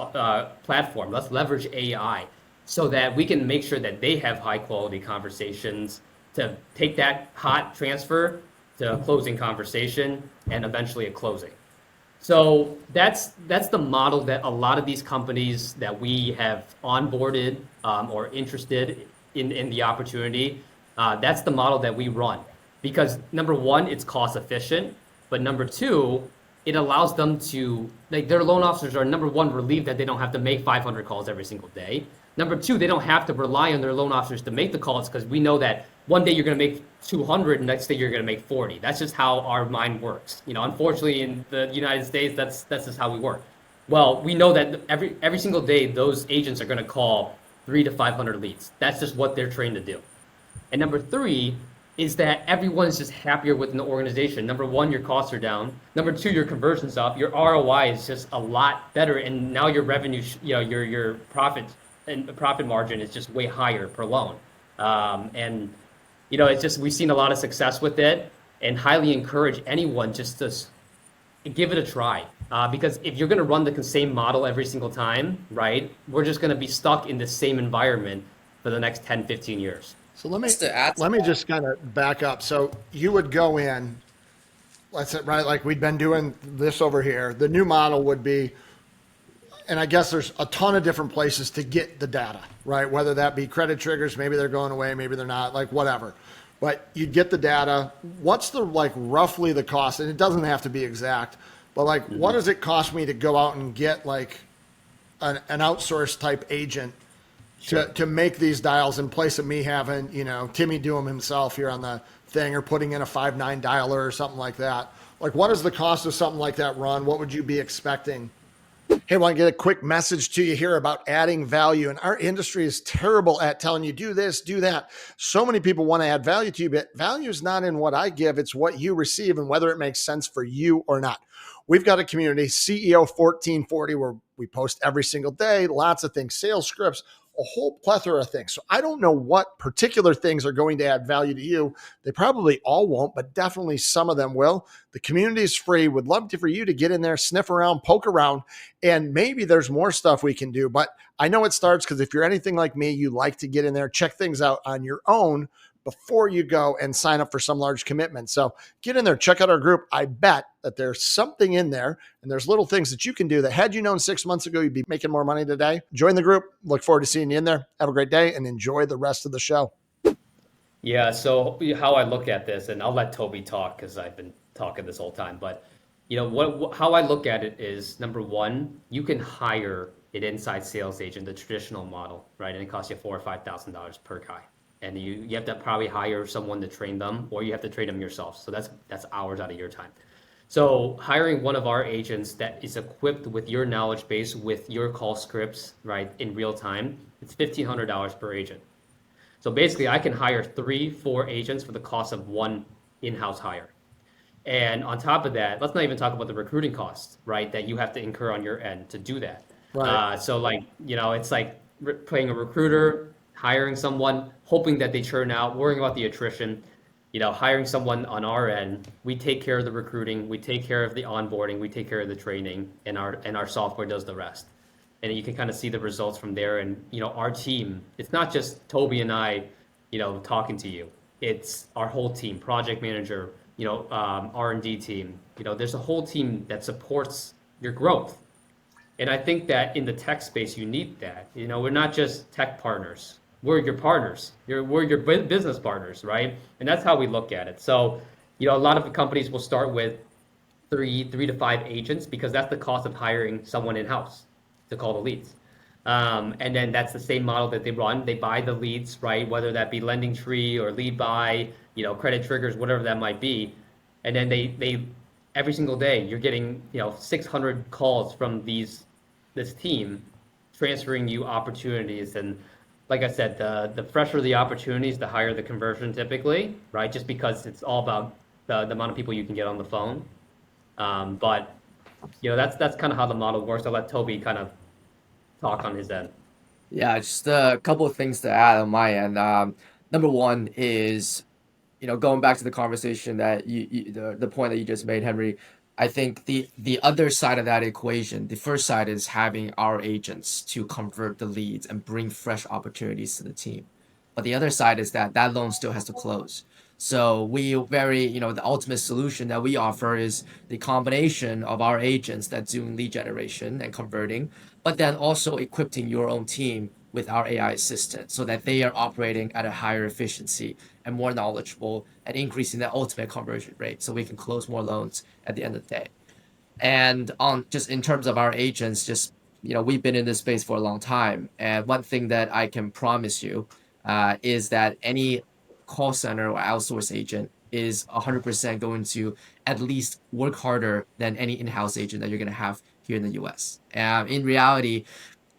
platform. Let's leverage AI so that we can make sure that they have high quality conversations to take that hot transfer to a closing conversation and eventually a closing. So that's the model that a lot of these companies that we have onboarded or interested in the opportunity, that's the model that we run. Because number one, it's cost efficient. But number two, it allows them to, like, their loan officers are, number one, relieved that they don't have to make 500 calls every single day. Number two, they don't have to rely on their loan officers to make the calls because we know that one day you're going to make 200 and next day you're going to make 40. That's just how our mind works. Unfortunately in the United States, that's just how we work. Well, we know that every single day those agents are going to call 300 to 500 leads. That's just what they're trained to do. And number three is that everyone is just happier within the organization. Number one, your costs are down. Number two, your conversion's up. Your ROI is just a lot better, and now your revenue, your profit and profit margin is just way higher per loan. And it's just we've seen a lot of success with it, and highly encourage anyone just to give it a try. Because if you're going to run the same model every single time, right, we're just going to be stuck in the same environment for the next 10, 15 years. So let me Just to add to let me that. just kind of back up. So you would go in, let's say, right, like we'd been doing this over here. The new model would be, and I guess there's a ton of different places to get the data, right? Whether that be credit triggers, maybe they're going away, maybe they're not, like whatever. But you'd get the data. What's the roughly the cost? And it doesn't have to be exact, but what does it cost me to go out and get an outsourced type agent to make these dials in place of me having, Timmy do them himself here on the thing, or putting in a 5.9 dialer or something like that? What is the cost of something like that, Ron? What would you be expecting? Hey, I want to get a quick message to you here about adding value. And our industry is terrible at telling you, do this, do that. So many people want to add value to you, but value is not in what I give. It's what you receive and whether it makes sense for you or not. We've got a community, CEO 1440, where we post every single day, lots of things, sales scripts, a whole plethora of things. So I don't know what particular things are going to add value to you. They probably all won't, but definitely some of them will. The community is free. Would love for you to get in there, sniff around, poke around, and maybe there's more stuff we can do. But I know it starts because if you're anything like me, you like to get in there, check things out on your own before you go and sign up for some large commitment. So get in there, check out our group. I bet that there's something in there and there's little things that you can do that had you known 6 months ago, you'd be making more money today. Join the group. Look forward to seeing you in there. Have a great day and enjoy the rest of the show. Yeah, so how I look at this, and I'll let Toby talk because I've been talking this whole time, but how I look at it is, number one, you can hire an inside sales agent, the traditional model, right? And it costs you $4,000 or $5,000 per guy. And you have to probably hire someone to train them, or you have to train them yourself. So that's hours out of your time. So hiring one of our agents that is equipped with your knowledge base, with your call scripts, right, in real time, it's $1,500 per agent. So basically, I can hire 3-4 agents for the cost of one in-house hire. And on top of that, let's not even talk about the recruiting costs, right, that you have to incur on your end to do that. Right. So it's like paying a recruiter, hiring someone, hoping that they churn out, worrying about the attrition. Hiring someone on our end, we take care of the recruiting, we take care of the onboarding, we take care of the training, and our software does the rest. And you can kind of see the results from there. And our team, it's not just Toby and I, talking to you. It's our whole team, project manager, R&D team. There's a whole team that supports your growth. And I think that in the tech space, you need that. We're not just tech partners. We're your partners. We're your business partners, right? And that's how we look at it. So, a lot of the companies will start with three to 5 agents because that's the cost of hiring someone in-house to call the leads. And then that's the same model that they run. They buy the leads, right? Whether that be Lending Tree or Lead Buy, credit triggers, whatever that might be. And then they every single day you're getting 600 calls from this team transferring you opportunities. And like I said, the fresher the opportunities, the higher the conversion typically, right? Just because it's all about the amount of people you can get on the phone. But that's kind of how the model works. I'll let Toby kind of talk on his end. Yeah, just a couple of things to add on my end. Number one is, going back to the conversation that the point that you just made, Henry. I think the other side of that equation, the first side is having our agents to convert the leads and bring fresh opportunities to the team. But the other side is that loan still has to close. So the ultimate solution that we offer is the combination of our agents that doing lead generation and converting, but then also equipping your own team with our AI assistant so that they are operating at a higher efficiency and more knowledgeable and increasing the ultimate conversion rate so we can close more loans at the end of the day. And on just in terms of our agents, just we've been in this space for a long time, and one thing that I can promise you is that any call center or outsource agent is 100% going to at least work harder than any in-house agent that you're going to have here in the US. In reality,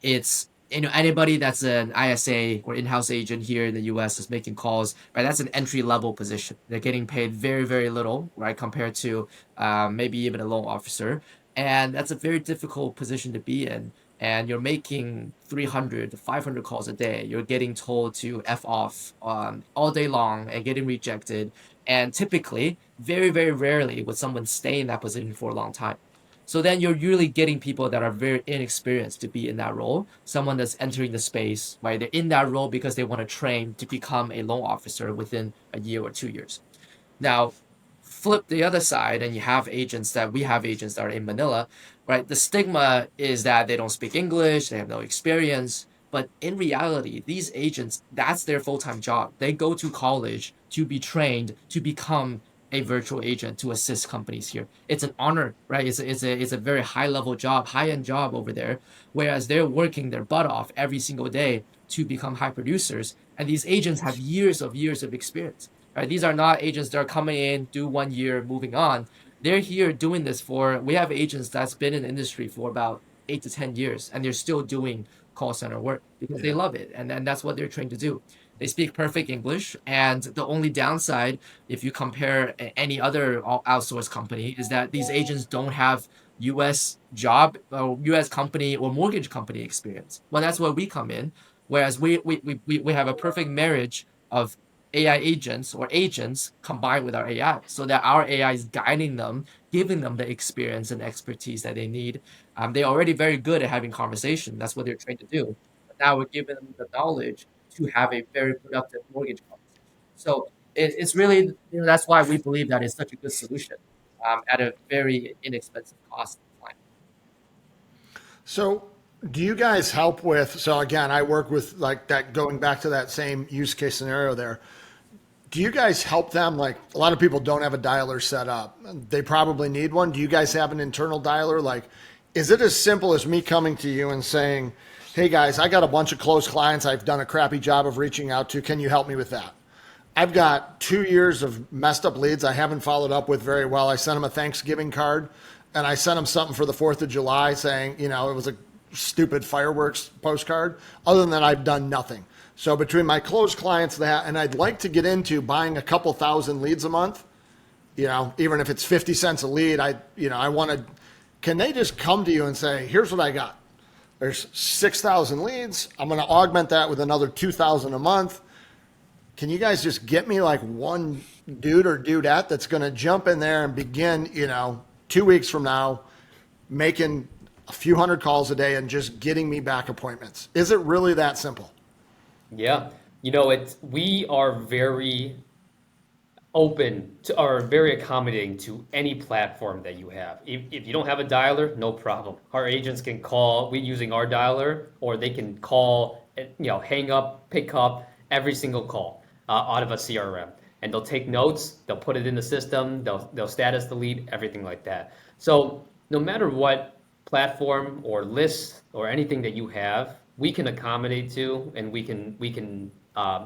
it's anybody that's an ISA or in-house agent here in the US is making calls, right? That's an entry level position. They're getting paid very, very little, right, compared to maybe even a loan officer, and that's a very difficult position to be in. And you're making 300 to 500 calls a day. You're getting told to f off all day long and getting rejected. And typically, very, very rarely would someone stay in that position for a long time. So then you're really getting people that are very inexperienced to be in that role. Someone that's entering the space, right? They're in that role because they want to train to become a loan officer within a year or 2 years. Now, flip the other side, and we have agents that are in Manila, right? The stigma is that they don't speak English, they have no experience. But in reality, these agents, that's their full-time job. They go to college to be trained to become a virtual agent to assist companies here. It's an honor, right? It's a very high level job, high end job over there. Whereas they're working their butt off every single day to become high producers. And these agents have years of experience. Right? These are not agents that are coming in, do 1 year, moving on. They're here doing this we have agents that's been in the industry for about 8 to 10 years, and they're still doing call center work because they love it. And that's what they're trained to do. They speak perfect English. And the only downside, if you compare any other outsourced company, is that these agents don't have US job or US company or mortgage company experience. Well, that's where we come in. Whereas we have a perfect marriage of AI agents or agents combined with our AI so that our AI is guiding them, giving them the experience and expertise that they need. They're already very good at having conversation. That's what they're trained to do. But now we're giving them the knowledge to have a very productive mortgage conversation. So it's really, that's why we believe that it's such a good solution at a very inexpensive cost to the client. So, do you guys help with? So, again, I work with like that, going back to that same use case scenario there. Do you guys help them? Like, a lot of people don't have a dialer set up. They probably need one. Do you guys have an internal dialer? Like, is it as simple as me coming to you and saying, hey guys, I got a bunch of closed clients I've done a crappy job of reaching out to. Can you help me with that? I've got 2 years of messed up leads I haven't followed up with very well. I sent them a Thanksgiving card and I sent them something for the 4th of July saying, it was a stupid fireworks postcard. Other than that, I've done nothing. So between my closed clients, that, and I'd like to get into buying a couple thousand leads a month, even if it's 50 cents a lead, I want to, can they just come to you and say, here's what I got. There's 6,000 leads. I'm going to augment that with another 2,000 a month. Can you guys just get me like one dude or dudette that's going to jump in there and begin, 2 weeks from now, making a few hundred calls a day and just getting me back appointments? Is it really that simple? Yeah. We are very open to or very accommodating to any platform that you have. If you don't have a dialer, no problem. Our agents can call we using our dialer, or they can call, hang up, pick up every single call out of a CRM, and they'll take notes, they'll put it in the system, they'll status delete, everything like that. So no matter what platform or list or anything that you have, we can accommodate to, and we can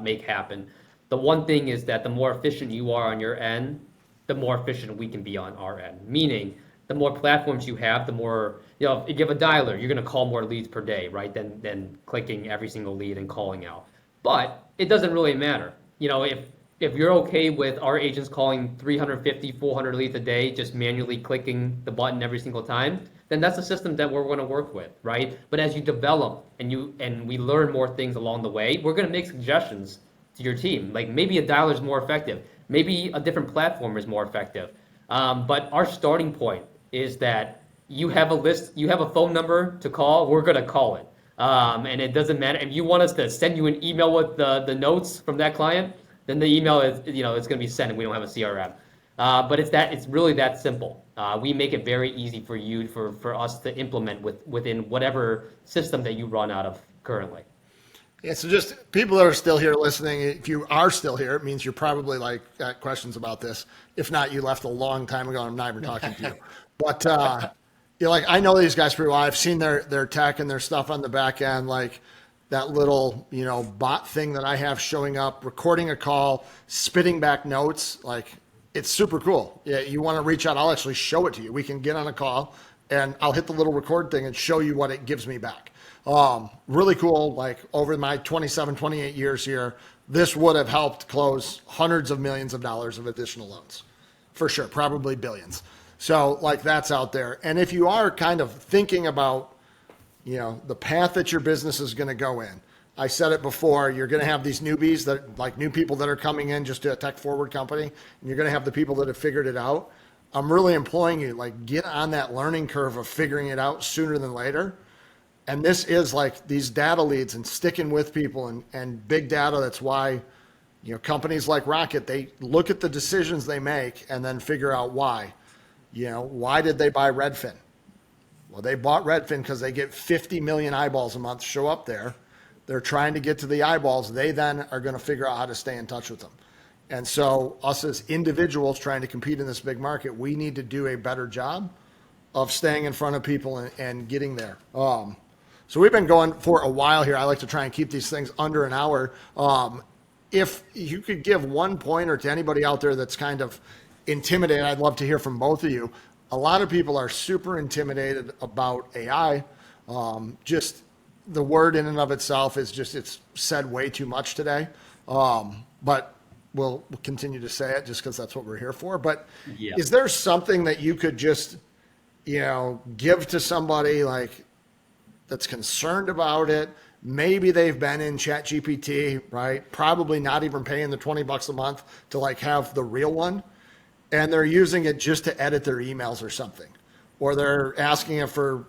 make happen. The one thing is that the more efficient you are on your end, the more efficient we can be on our end. Meaning, the more platforms you have, the more, if you have a dialer, you're going to call more leads per day, right? Than clicking every single lead and calling out. But it doesn't really matter. If you're okay with our agents calling 350, 400 leads a day, just manually clicking the button every single time, then that's a system that we're going to work with, right? But as you develop and we learn more things along the way, we're going to make suggestions to your team. Like maybe a dialer is more effective, maybe a different platform is more effective. But our starting point is that you have a list, you have a phone number to call, we're going to call it. And it doesn't matter if you want us to send you an email with the notes from that client, then the email is, it's going to be sent and we don't have a CRM. But it's really that simple. We make it very easy for you, for us to implement within whatever system that you run out of currently. Yeah, so just people that are still here listening, if you are still here, it means you're probably like got questions about this. If not, you left a long time ago and I'm not even talking to you. But you're like, I know these guys pretty well. I've seen their tech and their stuff on the back end, like that little, bot thing that I have showing up, recording a call, spitting back notes. Like it's super cool. Yeah, you want to reach out, I'll actually show it to you. We can get on a call and I'll hit the little record thing and show you what it gives me back. Really cool. Like over my 27, 28 years here, this would have helped close hundreds of millions of dollars of additional loans for sure, probably billions. So like that's out there. And if you are kind of thinking about, the path that your business is going to go in, I said it before, you're going to have these newbies that like new people that are coming in just to a tech forward company, and you're going to have the people that have figured it out. I'm really imploring you, like get on that learning curve of figuring it out sooner than later. And this is like these data leads and sticking with people and big data. That's why, companies like Rocket, they look at the decisions they make and then figure out why. Why did they buy Redfin? Well, they bought Redfin because they get 50 million eyeballs a month show up there. They're trying to get to the eyeballs. They then are going to figure out how to stay in touch with them. And so us as individuals trying to compete in this big market, we need to do a better job of staying in front of people and getting there. So we've been going for a while here. I like to try and keep these things under an hour. If you could give one pointer to anybody out there that's kind of intimidated, I'd love to hear from both of you. A lot of people are super intimidated about AI. Just the word in and of itself is just, it's said way too much today. But we'll continue to say it just because that's what we're here for. But Yeah. Is there something that you could just, give to somebody like that's concerned about it? Maybe they've been in ChatGPT, right? Probably not even paying the $20 a month to like have the real one. And they're using it just to edit their emails or something. Or they're asking it for,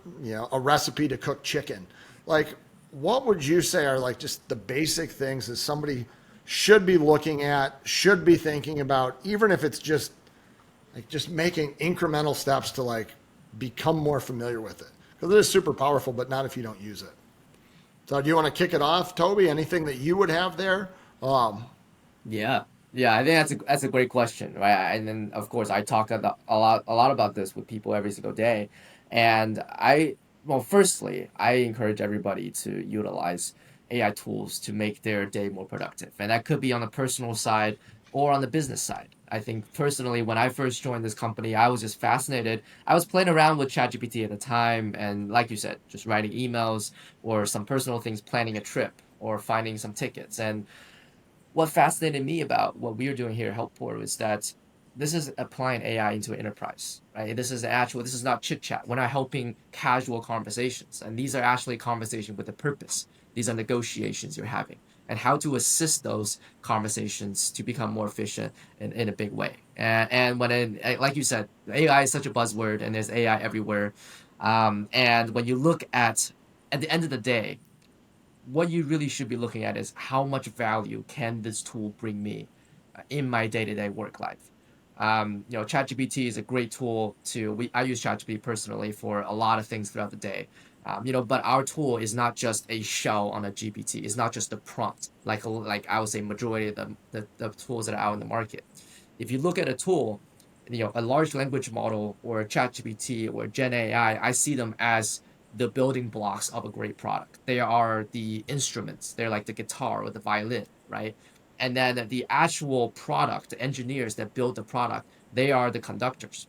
a recipe to cook chicken. Like, what would you say are like just the basic things that somebody should be looking at, should be thinking about, even if it's just like just making incremental steps to like become more familiar with it? Because it is super powerful, but not if you don't use it. So do you want to kick it off, Toby? Anything that you would have there? Yeah, yeah, I think that's a great question, right? And then of course I talk a lot about this with people every single day, and well, firstly, I encourage everybody to utilize AI tools to make their day more productive, and that could be on the personal side or on the business side. I think personally, when I first joined this company, I was just fascinated. I was playing around with ChatGPT at the time, and like you said, just writing emails or some personal things, planning a trip or finding some tickets. And what fascinated me about what we are doing here at Helport is that this is applying AI into an enterprise, right? This is not chit chat. We're not helping casual conversations. And these are actually conversations with a purpose. These are negotiations you're having and how to assist those conversations to become more efficient in a big way. Like you said, AI is such a buzzword and there's AI everywhere. And when you look at the end of the day, what you really should be looking at is how much value can this tool bring me in my day-to-day work life. ChatGPT is a great tool I use ChatGPT personally for a lot of things throughout the day. But our tool is not just a shell on a GPT. It's not just a prompt, like I would say majority of the tools that are out in the market. If you look at a tool, a large language model or a ChatGPT or Gen AI, I see them as the building blocks of a great product. They are the instruments. They're like the guitar or the violin, right? And then the actual product, the engineers that build the product, they are the conductors.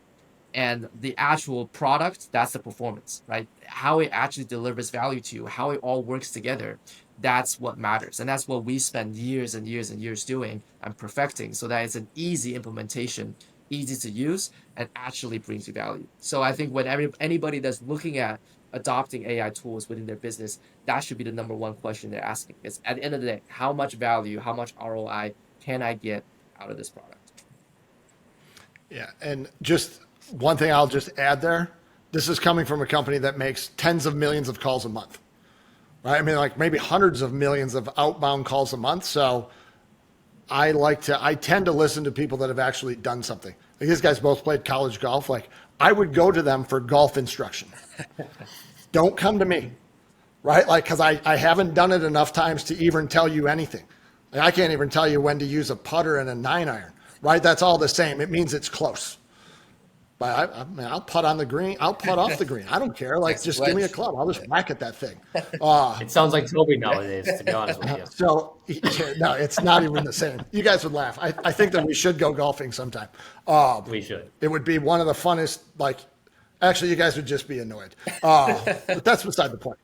And the actual product, that's the performance, right? How it actually delivers value to you, how it all works together, that's what matters. And that's what we spend years and years and years doing and perfecting so that it's an easy implementation, easy to use, and actually brings you value. So I think when anybody that's looking at adopting AI tools within their business, that should be the number one question they're asking. Is at the end of the day, how much value, how much ROI can I get out of this product? Yeah. And just one thing I'll just add there. This is coming from a company that makes tens of millions of calls a month, right? I mean, like maybe hundreds of millions of outbound calls a month. So I tend to listen to people that have actually done something. Like these guys both played college golf. Like I would go to them for golf instruction. Don't come to me. right? Like, because I haven't done it enough times to even tell you anything. Like, I can't even tell you when to use a putter and a 9-iron, right? That's all the same. It means it's close. But I mean, I'll putt on the green. I'll putt off the green. I don't care. Like, Nice just give me a wedge. club. I'll just whack at that thing. It sounds like Toby nowadays, to be honest with you. So no, it's not even the same. You guys would laugh. I think that we should go golfing sometime. We should. It would be one of the funnest. Like, actually, you guys would just be annoyed. But that's beside the point.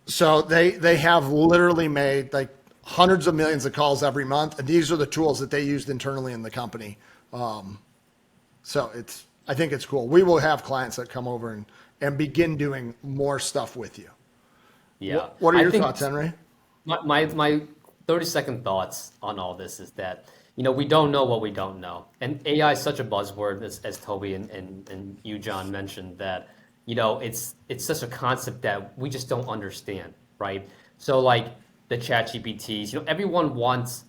So they have literally made like hundreds of millions of calls every month, and these are the tools that they used internally in the company. So I think it's cool. We will have clients that come over and begin doing more stuff with you. Yeah. What are I your think thoughts, Henry? My 30-second thoughts on all this is that, we don't know what we don't know. And AI is such a buzzword, as Toby and you, John, mentioned, that, it's such a concept that we just don't understand, right? So like the chat GPTs, everyone wants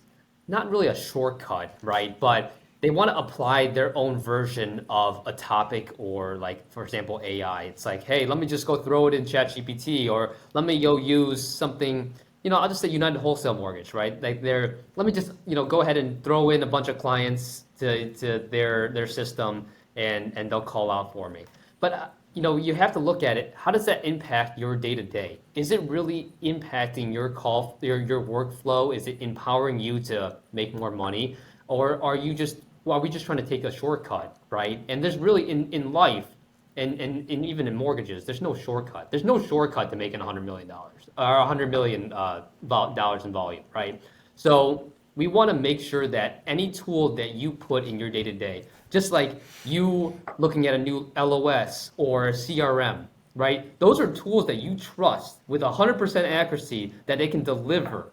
not really a shortcut, right? But they want to apply their own version of a topic, or like, for example, AI. It's like, hey, let me just go throw it in ChatGPT, or let me go use something, I'll just say United Wholesale Mortgage, right? Like let me just, go ahead and throw in a bunch of clients to their system, and they'll call out for me. But, you have to look at it. How does that impact your day to day? Is it really impacting your workflow? Is it empowering you to make more money? Or are we just trying to take a shortcut, right? And there's really in life and even in mortgages, there's no shortcut. There's no shortcut to making $100 million or $100 million dollars in volume, right? So we want to make sure that any tool that you put in your day to day, just like you looking at a new LOS or CRM, right? Those are tools that you trust with 100% accuracy that they can deliver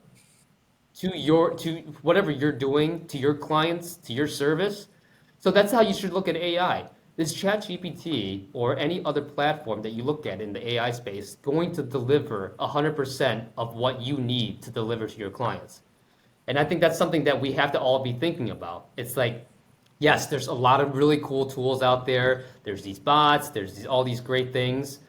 to whatever you're doing, to your clients, to your service. So that's how you should look at AI. Is ChatGPT or any other platform that you look at in the AI space going to deliver 100% of what you need to deliver to your clients? And I think that's something that we have to all be thinking about. It's like, yes, there's a lot of really cool tools out there. There's these bots, all these great things,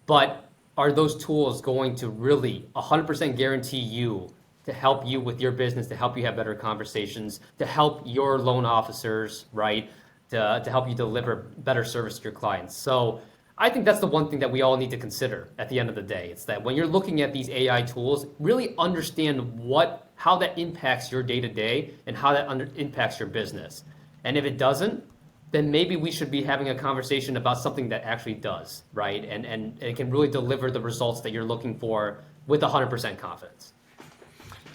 but are those tools going to really 100% guarantee you to help you with your business, to help you have better conversations, to help your loan officers, right? To help you deliver better service to your clients. So I think that's the one thing that we all need to consider at the end of the day. It's that when you're looking at these AI tools, really understand how that impacts your day to day and how that impacts your business. And if it doesn't, then maybe we should be having a conversation about something that actually does, right? And it can really deliver the results that you're looking for with 100% confidence.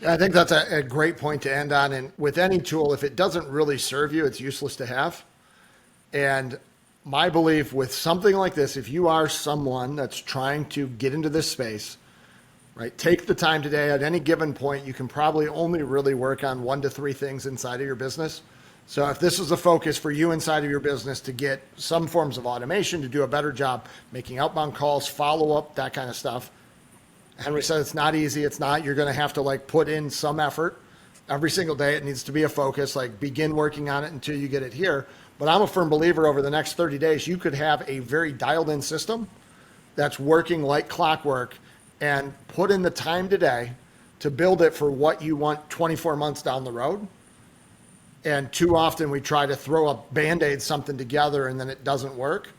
I think that's a great point to end on. And with any tool, if it doesn't really serve you, it's useless to have. And my belief with something like this, if you are someone that's trying to get into this space, right, take the time today. At any given point, you can probably only really work on 1 to 3 things inside of your business. So if this is a focus for you inside of your business to get some forms of automation, to do a better job making outbound calls, follow up, that kind of stuff. Henry said it's not easy. It's not. You're going to have to like put in some effort every single day. It needs to be a focus, like begin working on it until you get it here. But I'm a firm believer over the next 30 days, you could have a very dialed in system that's working like clockwork, and put in the time today to build it for what you want 24 months down the road. And too often we try to throw a Band-Aid something together and then it doesn't work.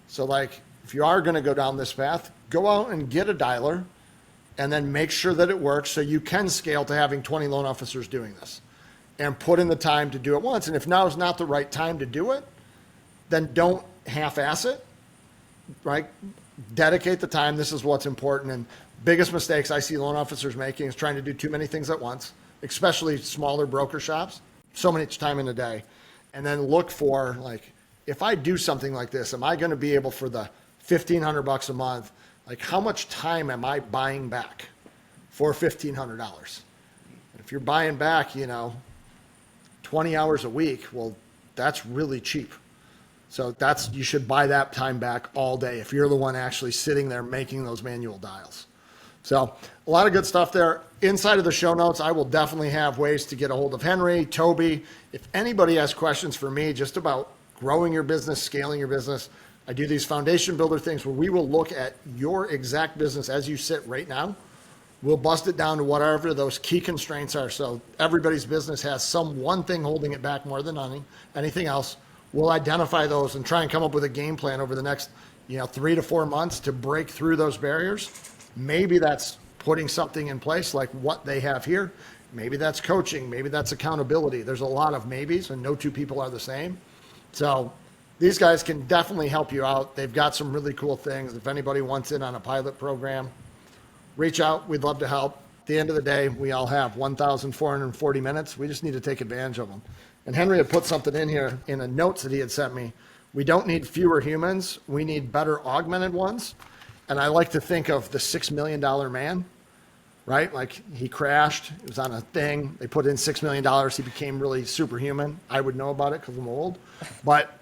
So like, if you are going to go down this path, go out and get a dialer and then make sure that it works so you can scale to having 20 loan officers doing this, and put in the time to do it once. And if now is not the right time to do it, then don't half-ass it, right? Dedicate the time. This is what's important. And biggest mistakes I see loan officers making is trying to do too many things at once, especially smaller broker shops, so much time in a day. And then look for, like, if I do something like this, am I going to be able, for the $1,500 a month, like how much time am I buying back for $1,500? If you're buying back, 20 hours a week, well, that's really cheap. So you should buy that time back all day if you're the one actually sitting there making those manual dials. So a lot of good stuff there. Inside of the show notes, I will definitely have ways to get a hold of Henry, Toby. If anybody has questions for me just about growing your business, scaling your business, I do these foundation builder things where we will look at your exact business as you sit right now. We'll bust it down to whatever those key constraints are. So everybody's business has some one thing holding it back more than anything else. We'll identify those and try and come up with a game plan over the next, 3 to 4 months to break through those barriers. Maybe that's putting something in place like what they have here. Maybe that's coaching. Maybe that's accountability. There's a lot of maybes, and no two people are the same. So these guys can definitely help you out. They've got some really cool things. If anybody wants in on a pilot program, reach out. We'd love to help. At the end of the day, we all have 1,440 minutes. We just need to take advantage of them. And Henry had put something in here in the notes that he had sent me. We don't need fewer humans. We need better augmented ones. And I like to think of the $6 million man, right? Like he crashed. It was on a thing. They put in $6 million. He became really superhuman. I would know about it because I'm old. But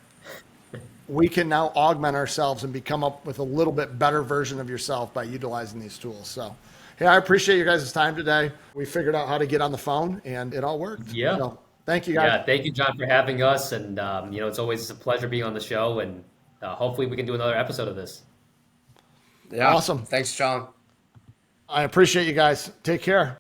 we can now augment ourselves and become up with a little bit better version of yourself by utilizing these tools. So, hey, I appreciate you guys' time today. We figured out how to get on the phone, and it all worked. Yeah. So, thank you, guys. Yeah, thank you, John, for having us. And, it's always a pleasure being on the show. And hopefully we can do another episode of this. Yeah. Awesome. Thanks, John. I appreciate you guys. Take care.